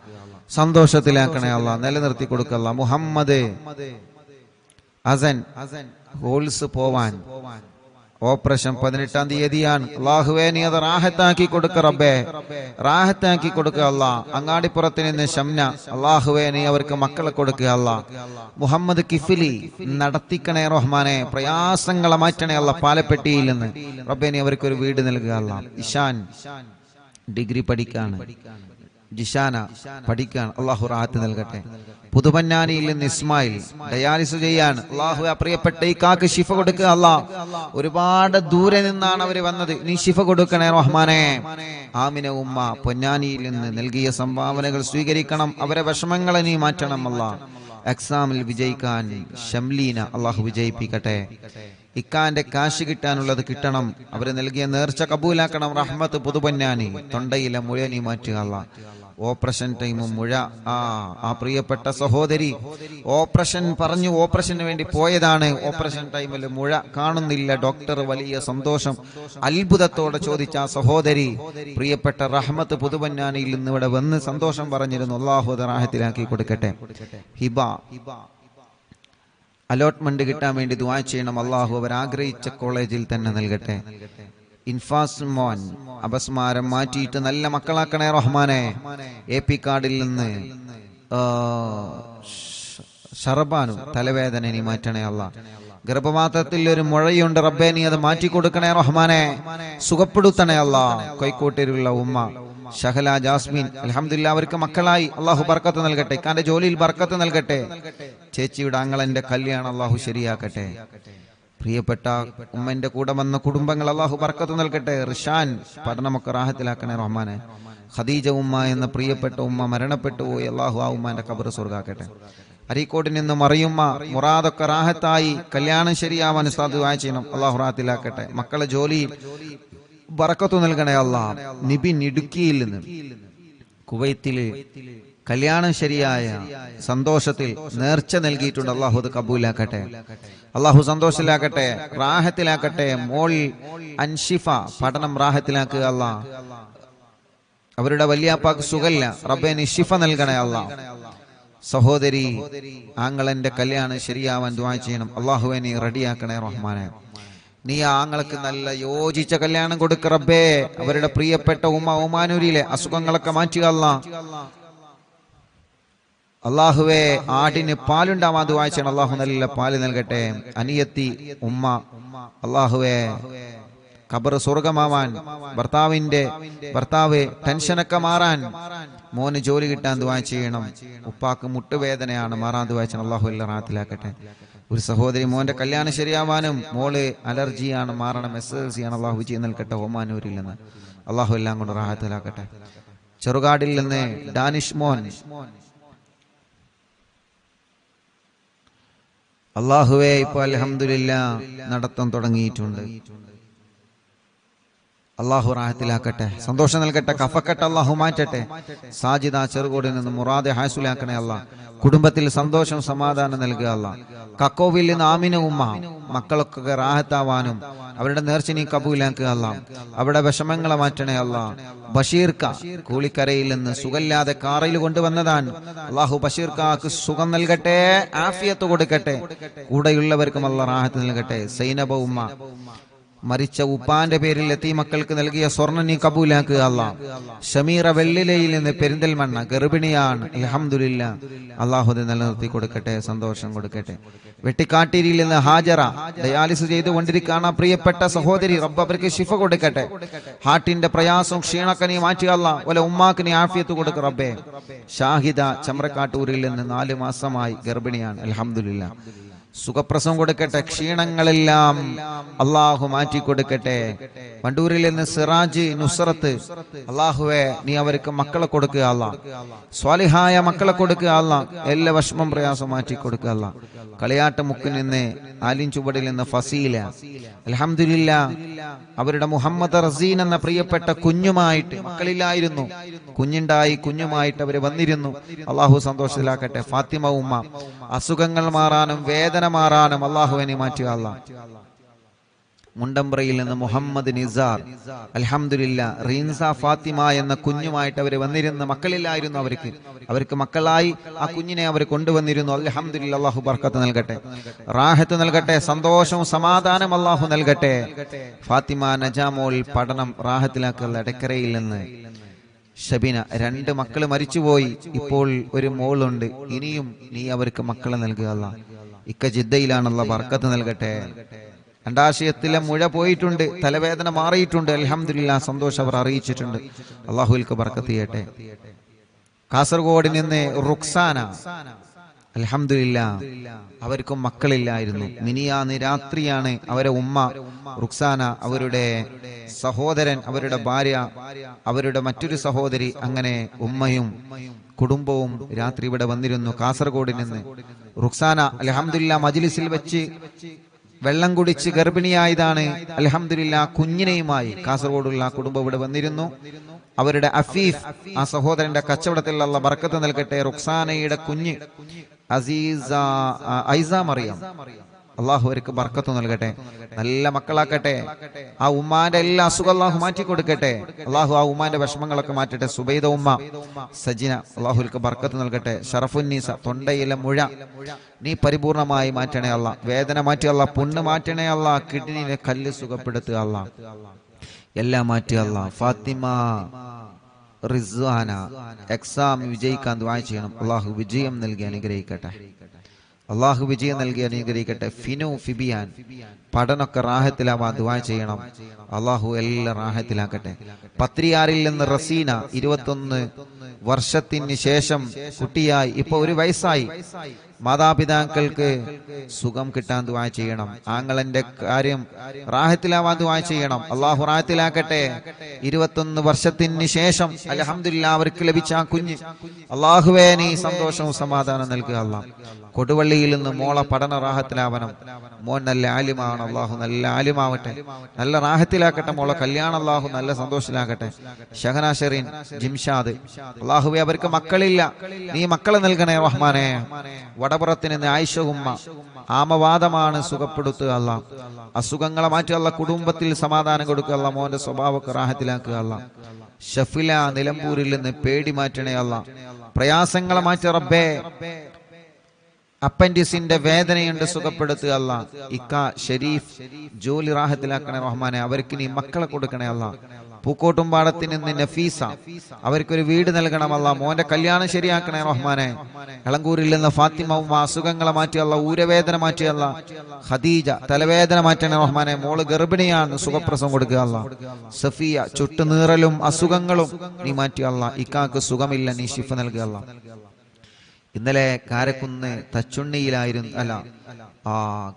Speaker 1: സന്തോഷത്തിലാക്കണേ അല്ലാ, നിലനിർത്തി കൊടുക്കുക അല്ലാ. മുഹമ്മദ് അസൻ ഹോൾസ് പോവാൻ ഓപ്പറേഷൻ 18-ാം തീയതിയാണ്. അല്ലാഹുവേ നീ അത് റാഹത്താക്കി കൊടുക്ക റബ്ബേ, റാഹത്താക്കി കൊടുക്കുക അല്ലാ. അങ്ങാടിപ്പുറത്ത് നിന്ന് ഷംന അല്ലാഹുവേ നീ അവർക്ക് മക്കളെ കൊടുക്കുക അല്ലാ. മുഹമ്മദ് കിഫിലി നടത്തിക്കണേ റഹ്മാനെ, പ്രയാസങ്ങളെ മാറ്റണേ അല്ലാ. പാലപ്പെട്ടിയിൽ നിന്ന് റബ്ബേ നീ അവർക്ക് ഒരു വീട് നൽകുക അല്ലാ. ഇഷാൻ ഡിഗ്രി പഠിക്കാണ്, ജിഷാന പഠിക്കാൻ, അള്ളാഹു റാഹത്ത് നൽകട്ടെ. പുതുപന്നാനിയിൽ നിന്ന് ഇസ്മായിൽ ഡയാലിസ് ചെയ്യാൻ, അള്ളാഹു ആ പ്രിയപ്പെട്ട ഈ കാക്ക് ശിഫ കൊടുക്കുക അല്ലാ. ഒരുപാട് ദൂരെ നിന്നാണ് അവര് വന്നത്, നീ ശിഫ കൊടുക്കണേ റഹ്മാനെ. ആമിന ഉമ്മ പൊന്നാനിയിൽ നിന്ന് നൽകിയ സംഭാവനകൾ സ്വീകരിക്കണം, അവരെ വിഷമങ്ങളെ നീ മാറ്റണം അല്ലാ. എക്സാമിൽ വിജയിക്കാൻ ഷംലീന അള്ളാഹു വിജയിപ്പിക്കട്ടെ. ഇക്കാന്റെ കാശ് കിട്ടാനുള്ളത് കിട്ടണം, അവര് നൽകിയ നേർച്ച കബൂലാക്കണം. റഹ്മത്ത് പുതുപന്നാനി തൊണ്ടയിലെ മുഴ നീ മാറ്റുക അല്ലാ. ഓപ്പറേഷൻ ടൈമും മുഴ ആ പ്രിയപ്പെട്ട സഹോദരി ഓപ്പറേഷൻ പറഞ്ഞു, ഓപ്പറേഷന് വേണ്ടി പോയതാണ്. ഓപ്പറേഷൻ ടൈമിൽ മുഴ കാണുന്നില്ല. ഡോക്ടർ വലിയ സന്തോഷം അത്ഭുതത്തോടെ ചോദിച്ച ആ സഹോദരി പ്രിയപ്പെട്ട റഹ്മത്ത് പുതുപന്നാനിയിൽ നിന്ന് ഇവിടെ വന്ന് സന്തോഷം പറഞ്ഞിരുന്നു. അല്ലാഹു അത് റാഹത്തിലാക്കി കൊടുക്കട്ടെ. ഹിബ അലോട്ട്മെന്റ് കിട്ടാൻ വേണ്ടി ദുആ ചെയ്യണം. അല്ലാഹു അവർ ആഗ്രഹിച്ച കോളേജിൽ തന്നെ നൽകട്ടെ. ഇൻഫാസ് മോൻ അപസ്മാരം മാറ്റിയിട്ട് നല്ല മക്കളാക്കണേ റഹ്മാനെ. AP കാർഡിൽ നിന്ന് ഷർബാനു തലവേദന നീ മാറ്റണേ അല്ലാ. ഗർഭപാത്രത്തിൽ ഒരു മുഴയുണ്ട് റബ്ബേ നീ അത് മാറ്റി കൊടുക്കണേ റഹ്മാനെ, സുഖപ്പെടുത്തണേ അല്ലാ. കോഴിക്കോട്ടിലുള്ള ഉമ്മ ഷഹല ജാസ്മിൻ അൽഹംദുലില്ലാഹ് അവർക്ക് മക്കളായി, അള്ളാഹു ബർക്കത്ത് നൽകട്ടെ. ഇക്കാന്റെ ജോലിയിൽ ബർക്കത്ത് നൽകട്ടെ. ചേച്ചിയുടെ ആങ്ങളന്റെ കല്യാണം അള്ളാഹു ശരിയാക്കട്ടെ. പ്രിയപ്പെട്ട ഉമ്മന്റെ കൂടെ വന്ന കുടുംബങ്ങൾ അള്ളാഹു ബർക്കത്ത് നൽകട്ടെ. റിഷാൻ പഠനമൊക്കെ റാഹത്തിലാക്കണേ റഹ്മാനെ. ഖദീജ ഉമ്മ എന്ന പ്രിയപ്പെട്ട ഉമ്മ മരണപ്പെട്ടു പോയി, അള്ളാഹു ആ ഉമ്മാന്റെ ഖബർ സ്വർഗ്ഗാക്കട്ടെ. അരീക്കോട്ടിൽ നിന്ന് മറിയുമ്മ മുറാദൊക്കെ റാഹത്തായി, കല്യാണം ശരിയാവാൻ ഉസ്താദ് ദുആ ചെയ്യണം, അള്ളാഹു റാഹത്തിലാക്കട്ടെ. മക്കളെ ജോലിയിൽ ബർക്കത്ത് നൽകണേ അല്ലാ. നിബിൻ ഇടുക്കിയിൽ നിന്ന് കുവൈത്തില് കല്യാണം ശരിയായ സന്തോഷത്തിൽ നേർച്ച നൽകിയിട്ടുണ്ട്, അള്ളാഹു അത് കബൂലാക്കട്ടെ. അള്ളാഹു സന്തോഷത്തിലാക്കട്ടെ, റാഹത്തിലാക്കട്ടെ. മോൾ അൻഷിഫ പഠനം റാഹത്തിലാക്കുക അല്ലാ. അവരുടെ വലിയാപ്പാക്ക് സുഖല്ല, റബ്ബേ നീ ശിഫ നൽകണേ അല്ലാ. സഹോദരി ആങ്ങളന്റെ കല്യാണം ശരിയാവാൻ ദുആ ചെയ്യണം, അള്ളാഹുവേ നീ റെഡിയാക്കണേ റഹ്മാനെ. നീ ആങ്ങൾക്ക് നല്ല യോജിച്ച കല്യാണം കൊടുക്ക റബ്ബേ. അവരുടെ പ്രിയപ്പെട്ട ഉമ്മ ഒമാനൂരിലെ അസുഖങ്ങളൊക്കെ മാറ്റുക അല്ലാ. അള്ളാഹുവേ ആടിന് പാലുണ്ടാവാൻ ദുആ ചെയ്യണം, അള്ളാഹു നല്ല പാല് നൽകട്ടെ. അനിയത്തി ഉമ്മ അള്ളാഹുവേ ഖബർ സ്വർഗമാവാൻ, ഭർത്താവ് ടെൻഷനൊക്കെ മാറാൻ, മോന് ജോലി കിട്ടാൻ ദുആ ചെയ്യണം. ഉപ്പാക്ക് മുട്ടുവേദനയാണ്, മാറാൻ ദുആ ചെയ്യണം. അള്ളാഹു എല്ലാം റാഹത്തിലാക്കട്ടെ. ഒരു സഹോദരി മോന്റെ കല്യാണം ശരിയാവാനും മോള് അലർജിയാണ്, മാറണം, SSLC ആണ്, അള്ളാഹു വിജയം നൽകട്ടെ. ഒമാനൂരിൽ നിന്ന് അള്ളാഹു എല്ലാം കൊണ്ട് റാഹത്തിലാക്കട്ടെ. ചെറുകാടിൽ നിന്ന് ഡാനിഷ് മോൻ, അള്ളാഹുവേ ഇപ്പൊ അൽഹംദുലില്ലാഹ് നടത്തം തുടങ്ങിയിട്ടുണ്ട്. അള്ളാഹു റാഹത്തിലാക്കട്ടെ, സന്തോഷം നൽകട്ടെ, കഫക്കെട്ട് അള്ളാഹു മാറ്റട്ടെ. സാജിദ ചെറുകോടിൽ നിന്ന് മുറാദെ ഹാസുലാക്കണേ അല്ലാ. കുടുംബത്തിൽ സന്തോഷം സമാധാനം നൽകുക അല്ലാ. കക്കോവിൽ നിന്ന് ആമിന ഉമ്മ, മക്കളൊക്കെ റാഹത്താവാനും അവരുടെ നേർച്ച നീ കബൂലാക്കുക അല്ലാ. അവിടെ വിഷമങ്ങളെ മാറ്റണേ അല്ലാ. ബഷീർക്ക കൂളിക്കരയിൽ നിന്ന് സുഖമില്ലാതെ കാറയിൽ കൊണ്ടുവന്നതാൻ അള്ളാഹു ബഷീർക്കാക്ക് സുഖം നൽകട്ടെ, ആഫിയത്ത് കൊടുക്കട്ടെ. കൂടെയുള്ളവർക്കും അല്ലാഹ് റാഹത്ത് നൽകട്ടെ. സൈനബ ഉമ്മ, മരിച്ച ഉപ്പാന്റെ പേരിൽ എത്തി മക്കൾക്ക് നൽകിയ സ്വർണ്ണ നീ കബൂലാക്കുക അല്ലാ. ഷമീറ വെള്ളിലയിൽ നിന്ന് പെരിന്തൽമണ്ണ ഗർഭിണിയാണ്, അൽഹംദുലില്ലാഹ് അള്ളാഹു നിലനിർത്തി കൊടുക്കട്ടെ, സന്തോഷം കൊടുക്കട്ടെ. വെട്ടിക്കാട്ടിരിയിൽ നിന്ന് ഹാജറ ഡയാലിസിസ് ചെയ്തുകൊണ്ടിരിക്കുകയാണ് പ്രിയപ്പെട്ട സഹോദരി, റബ്ബ് അവർക്ക് ശിഫ കൊടുക്കട്ടെ. ഹാർട്ടിന്റെ പ്രയാസം ക്ഷീണക്കെ നീ മാറ്റുക അല്ലാ. ഓലെ ഉമ്മാക്ക് നീ ആഫിയത്ത് കൊടുക്ക റബ്ബേ. ഷാഹിദ ചമ്രക്കാട്ടൂരിൽ നിന്ന് 4 മാസമായി ഗർഭിണിയാണ്, അൽഹംദുലില്ലാഹ് സുഖപ്രസവം കൊടുക്കട്ടെ. ക്ഷീണങ്ങളെല്ലാം അള്ളാഹു മാറ്റി കൊടുക്കട്ടെ. വണ്ടൂരിൽ നിന്ന് സിറാജ് നുസ്രത്ത്, അള്ളാഹുവെ നീ അവർക്ക് മക്കളെ കൊടുക്കുക അല്ലാ. സ്വാലിഹായ മക്കളെ കൊടുക്കുക അല്ലാ. എല്ലാ വിഷമം പ്രയാസം മാറ്റി കൊടുക്കുക അല്ലാ. കളിയാട്ട മുക്കിൽ നിന്ന് ആലിൻ ചുവടിൽ നിന്ന് ഫസീല, അൽഹംദുലില്ലാഹ് അവരുടെ മുഹമ്മദ് റസീൻ എന്ന പ്രിയപ്പെട്ട കുഞ്ഞുമായിട്ട്, മക്കളില്ലായിരുന്നു, കുഞ്ഞുണ്ടായി, കുഞ്ഞുമായിട്ട് അവർ വന്നിരുന്നു. അള്ളാഹു സന്തോഷത്തിലാക്കട്ടെ. ഫാത്തിമ ഉമ്മ, അസുഖങ്ങൾ മാറാനും വേദന മാറാനും അള്ളാഹുവിനെ മാറ്റുക അല്ലാ. മുണ്ടമ്പ്രയിൽ നിന്ന് മുഹമ്മദ് നിസാർ, അൽഹംദുലില്ലാഹ് റീൻസ ഫാത്തിമ എന്ന കുഞ്ഞുമായിട്ട് അവർ വന്നിരുന്ന, മക്കളില്ലായിരുന്നു അവർക്ക് മക്കളായി ആ കുഞ്ഞിനെ അവർ കൊണ്ടുവന്നിരുന്നു. അൽഹംദുലില്ലാഹ് അള്ളാഹു ബർക്കത്ത് നൽകട്ടെ, റാഹത്ത് നൽകട്ടെ, സന്തോഷവും സമാധാനം അള്ളാഹു നൽകട്ടെ. ഫാത്തിമ നജാമോൾ പഠനം റാഹത്തിലാക്കുക. എടക്കരയിൽ നിന്ന് ഷബിന, 2 മക്കൾ മരിച്ചുപോയി, ഇപ്പോൾ ഒരു മോളുണ്ട്, ഇനിയും നീ അവർക്ക് മക്കളെ നൽകുക അല്ലാ. ഇക്ക ജിദ്ദയിലാണുള്ള, ബർക്കത്ത് നൽകട്ടെ. അണ്ടാശയത്തിലെ മുഴ പോയിട്ടുണ്ട്, തലവേദന മാറിയിട്ടുണ്ട്, അൽഹംദുലില്ലാഹ് സന്തോഷം അവർ അറിയിച്ചിട്ടുണ്ട്. അള്ളാഹുവിൽക്ക് ബർക്കത്ത് ചെയ്യട്ടെ. കാസർഗോഡ് നിന്ന് റുക്സാന, അൽഹംദുലില്ലാഹ് അവർക്കും മക്കളില്ലായിരുന്നു. മിനിയാന്ന് രാത്രിയാണ് അവരെ ഉമ്മ റുക്സാന, അവരുടെ സഹോദരൻ, അവരുടെ ഭാര്യ, അവരുടെ മറ്റൊരു സഹോദരി, അങ്ങനെ ഉമ്മയും കുടുംബവും രാത്രി ഇവിടെ വന്നിരുന്നു. കാസർഗോഡ് നിന്ന് റുക്സാന അൽഹംദുലില്ലാഹ് മജ്ലിസിൽ വെച്ച് വെള്ളം കുടിച്ച് ഗർഭിണിയായതാണ്. അൽഹംദുലില്ലാഹ് കുഞ്ഞിനെയുമായി കാസർഗോഡുള്ള കുടുംബം ഇവിടെ വന്നിരുന്നു. അവരുടെ അഫീഫ്, ആ സഹോദരന്റെ കച്ചവടത്തിൽ അല്ലാഹ് ബർക്കത്ത് നൽകട്ടെ. റുക്സാനയുടെ കുഞ്ഞ് ഐസ മറിയം, അള്ളാഹു അവർക്ക് ബർക്കത്ത് നൽകട്ടെ, നല്ല മക്കളാക്കട്ടെ. ആ ഉമ്മാന്റെ എല്ലാ അസുഖം അള്ളാഹു മാറ്റി കൊടുക്കട്ടെ. അള്ളാഹു ആ ഉമ്മാന്റെ വിഷമങ്ങളൊക്കെ മാറ്റട്ടെ. സുബൈദ ഉമ്മ സജിന, അള്ളാഹുൽക്ക് ബർക്കത്ത് നൽകട്ടെ. ഷറഫുന്നീസ, തൊണ്ടയിലെ മുഴ നീ പരിപൂർണമായി മാറ്റണേ അല്ലാ. വേദന മാറ്റി അല്ലാ. പുണ്ണ് മാറ്റണേ അല്ലാ. കിഡ്നിയിലെ കല്ല് സുഖപ്പെടുത്തുക അല്ലാ. എല്ലാം മാറ്റി അല്ലാ. ഫാത്തിമ റിസ്വാന എക്സാം വിജയിക്കാൻ ദുആ ചെയ്യണം. അള്ളാഹു വിജയം നൽകി അനുഗ്രഹിക്കട്ടെ. അള്ളാഹു വിജയം നൽകി അനുഗ്രഹിക്കട്ടെ. ഫിനു ഫിബിയാൻ, പഠനമൊക്കെ റാഹത്തിലാവാൻ ദുആ ചെയ്യണം. അള്ളാഹു എല്ലാം റാഹത്തിലാക്കട്ടെ. പത്രിയാറിൽ നിന്ന് റസീന, 21 വർഷത്തിന് ശേഷം കുട്ടിയായി, ഇപ്പൊ 1 വയസ്സായി. മാതാപിതാക്കൾക്ക് സുഖം കിട്ടാൻ ദുആ ചെയ്യണം. ആങ്ങളന്റെ കാര്യം റാഹത്തിലാവാൻ ദുആ ചെയ്യണം. അള്ളാഹു റാഹത്തിലാക്കട്ടെ. 21 വർഷത്തിന് ശേഷം അൽഹംദുലില്ലാഹ് അവർക്ക് ലഭിച്ച ആ കുഞ്ഞ്, അള്ളാഹുവേ നീ സന്തോഷവും സമാധാനം നൽകുക അല്ലാ. കൊടുവള്ളിയിൽ നിന്ന് മോളെ പഠന റാഹത്തിലാവണം. മോൻ നല്ല ആലിമാണ്, അള്ളാഹു നല്ല ആലിമാവട്ടെ, നല്ല റാഹത്തിലാക്കട്ടെ. മോളെ കല്യാണം അള്ളാഹു നല്ല സന്തോഷത്തിലാക്കട്ടെ. ഷഹന ഷെറീൻ, ജിംഷാദ്, അള്ളാഹുവേ അവർക്ക് മക്കളില്ല, നീ മക്കളെ നൽകണേ റഹ്മാനെ. വടപുറത്തിന് നിന്ന് ആയിഷ ഉമ്മ, ആമവാദമാണ്, സുഖപ്പെടുത്തുക അല്ലാ. അസുഖങ്ങളെ മാറ്റുക അല്ലാ. കുടുംബത്തിൽ സമാധാനം കൊടുക്കുക അല്ലാ. മോന്റെ സ്വഭാവമൊക്കെ റാഹത്തിലാക്കുക അല്ലാ. ഷഫില നിലമ്പൂരിൽ നിന്ന് പേടി മാറ്റണേ അല്ലാ. പ്രയാസങ്ങളെ മാറ്റി റബ്ബേ. അപ്പൻഡിസിന്റെ വേദനയുണ്ട്, സുഖപ്പെടുത്തുക അല്ലാ. ഇക്ക ഷരീഫ് ജോലി റാഹത്തിലാക്കണേ റഹ്മാനെ. അവർക്ക് നീ മക്കളെ കൊടുക്കണേ അല്ലാ. പൂക്കോട്ടുംപാടത്തിൽ നിന്ന് നഫീസ, അവർക്കൊരു വീട് നൽകണം അല്ലാ. മോന്റെ കല്യാണം ശരിയാക്കണേ റഹ്മാനെ. എളങ്കൂരിൽ നിന്ന് ഫാത്തിമ അസുഖങ്ങളെ മാറ്റിയല്ല, ഊരവേദന മാറ്റിയല്ല. ഖദീജ തലവേദന മാറ്റണേ റഹ്മാനെ. മോള് ഗർഭിണിയാണ്, സുഖപ്രസവം കൊടുക്കുക അല്ലാ. സഫിയ ചുട്ടുനീറലും അസുഖങ്ങളും നീ മാറ്റിയല്ല. ഇക്കാക്ക് സുഖമില്ല, നീ ശിഫ നൽകുക അല്ലാ. ഇന്നലെ കാരക്കുന്ന് തച്ചുണ്ണിയിലായിരുന്നു, അല്ല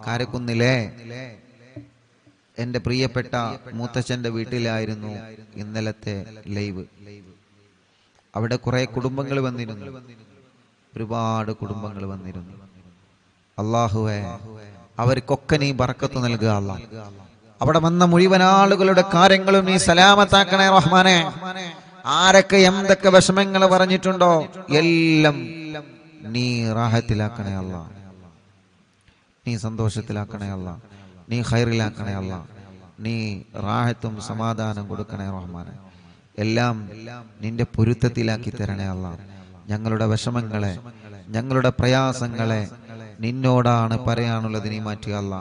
Speaker 1: കാരക്കുന്നിലെ എന്റെ പ്രിയപ്പെട്ട മൂത്തച്ഛന്റെ വീട്ടിലായിരുന്നു ഇന്നലത്തെ ലൈവ്. അവിടെ കുറെ കുടുംബങ്ങൾ വന്നിരുന്നു, ഒരുപാട് കുടുംബങ്ങൾ വന്നിരുന്നു. അല്ലാഹുവേ, അവർക്കൊക്കെ നീ ബർക്കത്ത് നൽകുക അല്ലാ. അവിടെ വന്ന മുഴുവൻ ആളുകളുടെ കാര്യങ്ങളും നീ സലാമത്താക്കണേ റഹ്മാനെ. ആരൊക്കെ എന്തൊക്കെ വിഷമങ്ങൾ പറഞ്ഞിട്ടുണ്ടോ എല്ലാം നീ റാഹത്തിലാക്കണേ അല്ലാ, നീ സന്തോഷത്തിലാക്കണേ അല്ലാ, നീ ഖൈറിലാക്കണേ അല്ലാ, നീ റാഹത്തും സമാധാനം കൊടുക്കണേ റഹ്മാനെ. എല്ലാം നിന്റെ പൊരുത്തത്തിലാക്കി തരണേ അല്ലാ. ഞങ്ങളുടെ വിഷമങ്ങളെ, ഞങ്ങളുടെ പ്രയാസങ്ങളെ നിന്നോടാണ് പറയാനുള്ളത്, നീ മാറ്റുക അല്ലാ.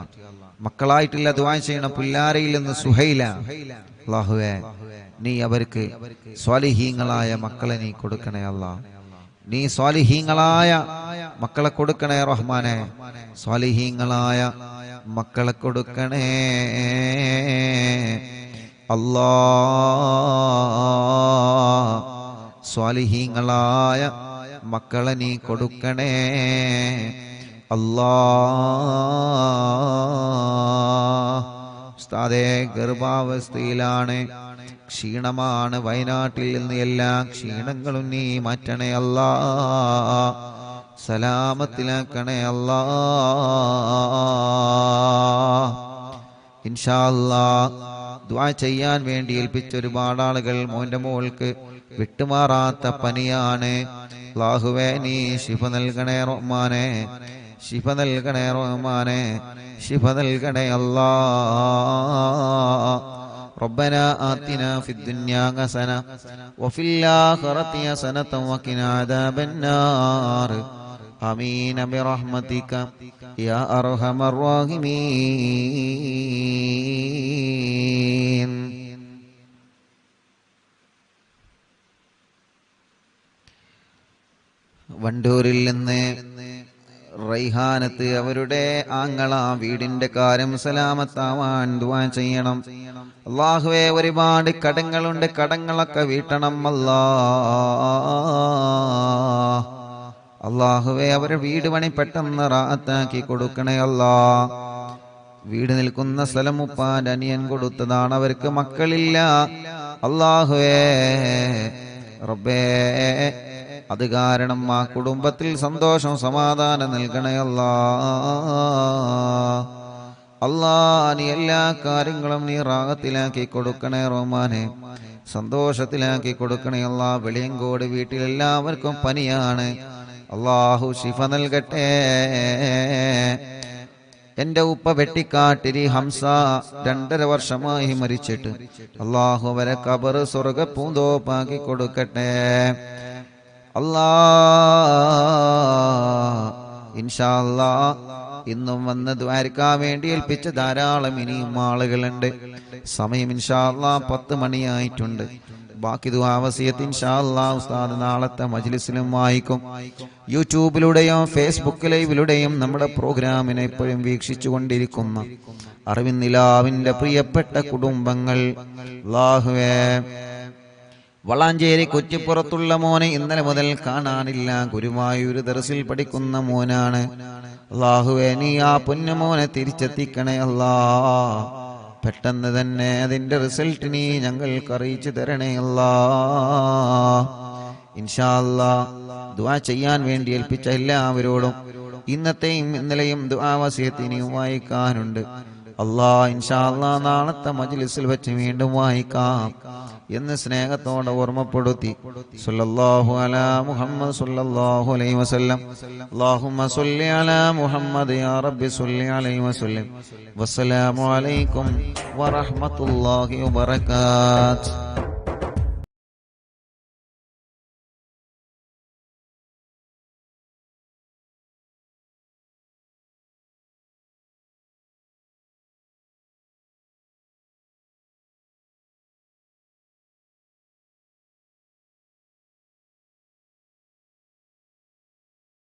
Speaker 1: മക്കളായിട്ടില്ല ദുആ ചെയ്യണം. പുല്ലാരയിൽ നിന്ന് സുഹൈല, അല്ലാഹുവേ നീ അവർക്ക് സ്വാലിഹീങ്ങളായ മക്കളെ നീ കൊടുക്കണേ അല്ലാ. നീ സ്വാലിഹീങ്ങളായ മക്കളെ കൊടുക്കണേ റഹ്മാനെ. സ്വാലിഹീങ്ങളായ മക്കളെ കൊടുക്കണേ അല്ലാ. സ്വാലിഹീങ്ങളായ മക്കളെ നീ കൊടുക്കണേ അല്ലാ. ഉസ്താദേ, ഗർഭാവസ്ഥയിലാണ്, ക്ഷീണമാണ്. വയനാട്ടിൽ നിന്ന് എല്ലാ ക്ഷീണങ്ങളും നീ മാറ്റണേ അല്ലാ, സലാമത്തിലാക്കണേ അല്ലാ. ഇൻഷാ അല്ലാ ദുആ ചെയ്യാൻ വേണ്ടി ഏൽപ്പിച്ച ഒരുപാട് ആളുകൾ. മോന്റെ മോൾക്ക് വിട്ടുമാറാത്ത പനിയാണ്. അല്ലാഹുവേ നീ ശിഫ നൽകണേ റഹ്മാനെ, ശിഫ നൽകണേ റഹ്മാനെ, ശിഫ നൽകണേ അല്ലാ. ربنا آتنا في الدنيا حسنة وفي الآخرة حسنة وقنا عذاب النار. آمين برحمتك يا أرحم الراحمين. വണ്ടൂരിൽ നിന്ന് റൈഹാനത്ത് അവരുടെ ആങ്ങള വീടിന്റെ കാര്യം സലാമത്താവാൻ ദുആ ചെയ്യണം. അല്ലാഹുവേ, ഒരുപാട് കടങ്ങളുണ്ട്, കടങ്ങളൊക്കെ വീട്ടണം അല്ലാ. അല്ലാഹുവേ, അവരെ വീട് പണി പെട്ടെന്ന് റാഹത്താക്കി കൊടുക്കണേ അല്ലാ. വീട് നിൽക്കുന്ന സ്ഥലം ഉപ്പാന്റെ അനിയൻ കൊടുത്തതാണ്, അവർക്ക് മക്കളില്ല. അല്ലാഹുവേ റബ്ബേ, അത് കാരണം ആ കുടുംബത്തിൽ സന്തോഷം സമാധാനം നൽകണേ അല്ലാ. അല്ലാ, നീ എല്ലാ കാര്യങ്ങളും നീ റാഹത്തിലാക്കി കൊടുക്കണേ റഹ്മാനെ, സന്തോഷത്തിലാക്കി കൊടുക്കണേ അല്ലാ. വെളിയങ്കോട് വീട്ടിലെല്ലാവർക്കും പനിയാണ്, അല്ലാഹു ശിഫ നൽകട്ടെ. എന്റെ ഉപ്പ വെട്ടിക്കാട്ടിരി ഹംസ 2.5 വർഷമായി മരിച്ചിട്ട്, അല്ലാഹു അവരെ ഖബർ സ്വർഗ്ഗ പൂന്തോപ്പാക്കി കൊടുക്കട്ടെ അല്ലാ. ഇൻഷാ അല്ലാ ഇന്നും വന്ന് ദ്വാരക്കാൻ വേണ്ടി ഏൽപ്പിച്ച ധാരാളം ഇനിയും ആളുകളുണ്ട്. സമയം ഇൻഷാ അല്ലാ 10 മണിയായിട്ടുണ്ട്. ബാക്കി ദുആ വസിയത്ത് ഇൻഷാ അല്ലാ ഉസ്താദ് നാളത്തെ മജ്ലിസിലും വായിക്കും. യൂട്യൂബിലൂടെയും ഫേസ്ബുക്ക് ലൈവിലൂടെയും നമ്മുടെ പ്രോഗ്രാമിനെ എപ്പോഴും വീക്ഷിച്ചു കൊണ്ടിരിക്കുന്ന അറിവിൻ നിലാവിന്റെ പ്രിയപ്പെട്ട കുടുംബങ്ങൾ, അല്ലാഹുവേ വളാഞ്ചേരി കുറ്റിപ്പുറത്തുള്ള മോനെ ഇന്നലെ മുതൽ കാണാനില്ല. ഗുരുവായൂർ ദർസിൽ പഠിക്കുന്ന മോനാണ്. അല്ലാഹുവേ നീ ആ പൊന്നുമോനെ തിരിച്ചെത്തിക്കണേ അല്ലാ. പെട്ടെന്ന് തന്നെ അതിന്റെ റിസൾട്ട് നീ ഞങ്ങൾക്ക് അറിയിച്ചു തരണേ അല്ലാ. ഇൻഷാ അല്ലാ ദുആ ചെയ്യാൻ വേണ്ടി ഏൽപ്പിച്ച എല്ലാവരോടും ഇന്നത്തെയും ഇന്നലെയും ദുആ വസിയത്ത് ഇനിയും വായിക്കാനുണ്ട്. അല്ലാ ഇൻഷാ അല്ലാ നാളത്തെ മജ്ലിസിൽ വെച്ച് വീണ്ടും വായിക്കാം എന്ന് സ്നേഹത്തോടെ ഓർമ്മപ്പെടുത്തി. സല്ലല്ലാഹു അലാ മുഹമ്മദ് സല്ലല്ലാഹു അലൈഹി വസല്ലം. അല്ലാഹുമ്മ സ്വല്ലി അലാ മുഹമ്മദ് യാ റബ്ബി സ്വല്ലി അലൈഹി വസല്ലം. വസ്സലാമു അലൈക്കും വറഹ്മത്തുള്ളാഹി വബറകാതുഹു.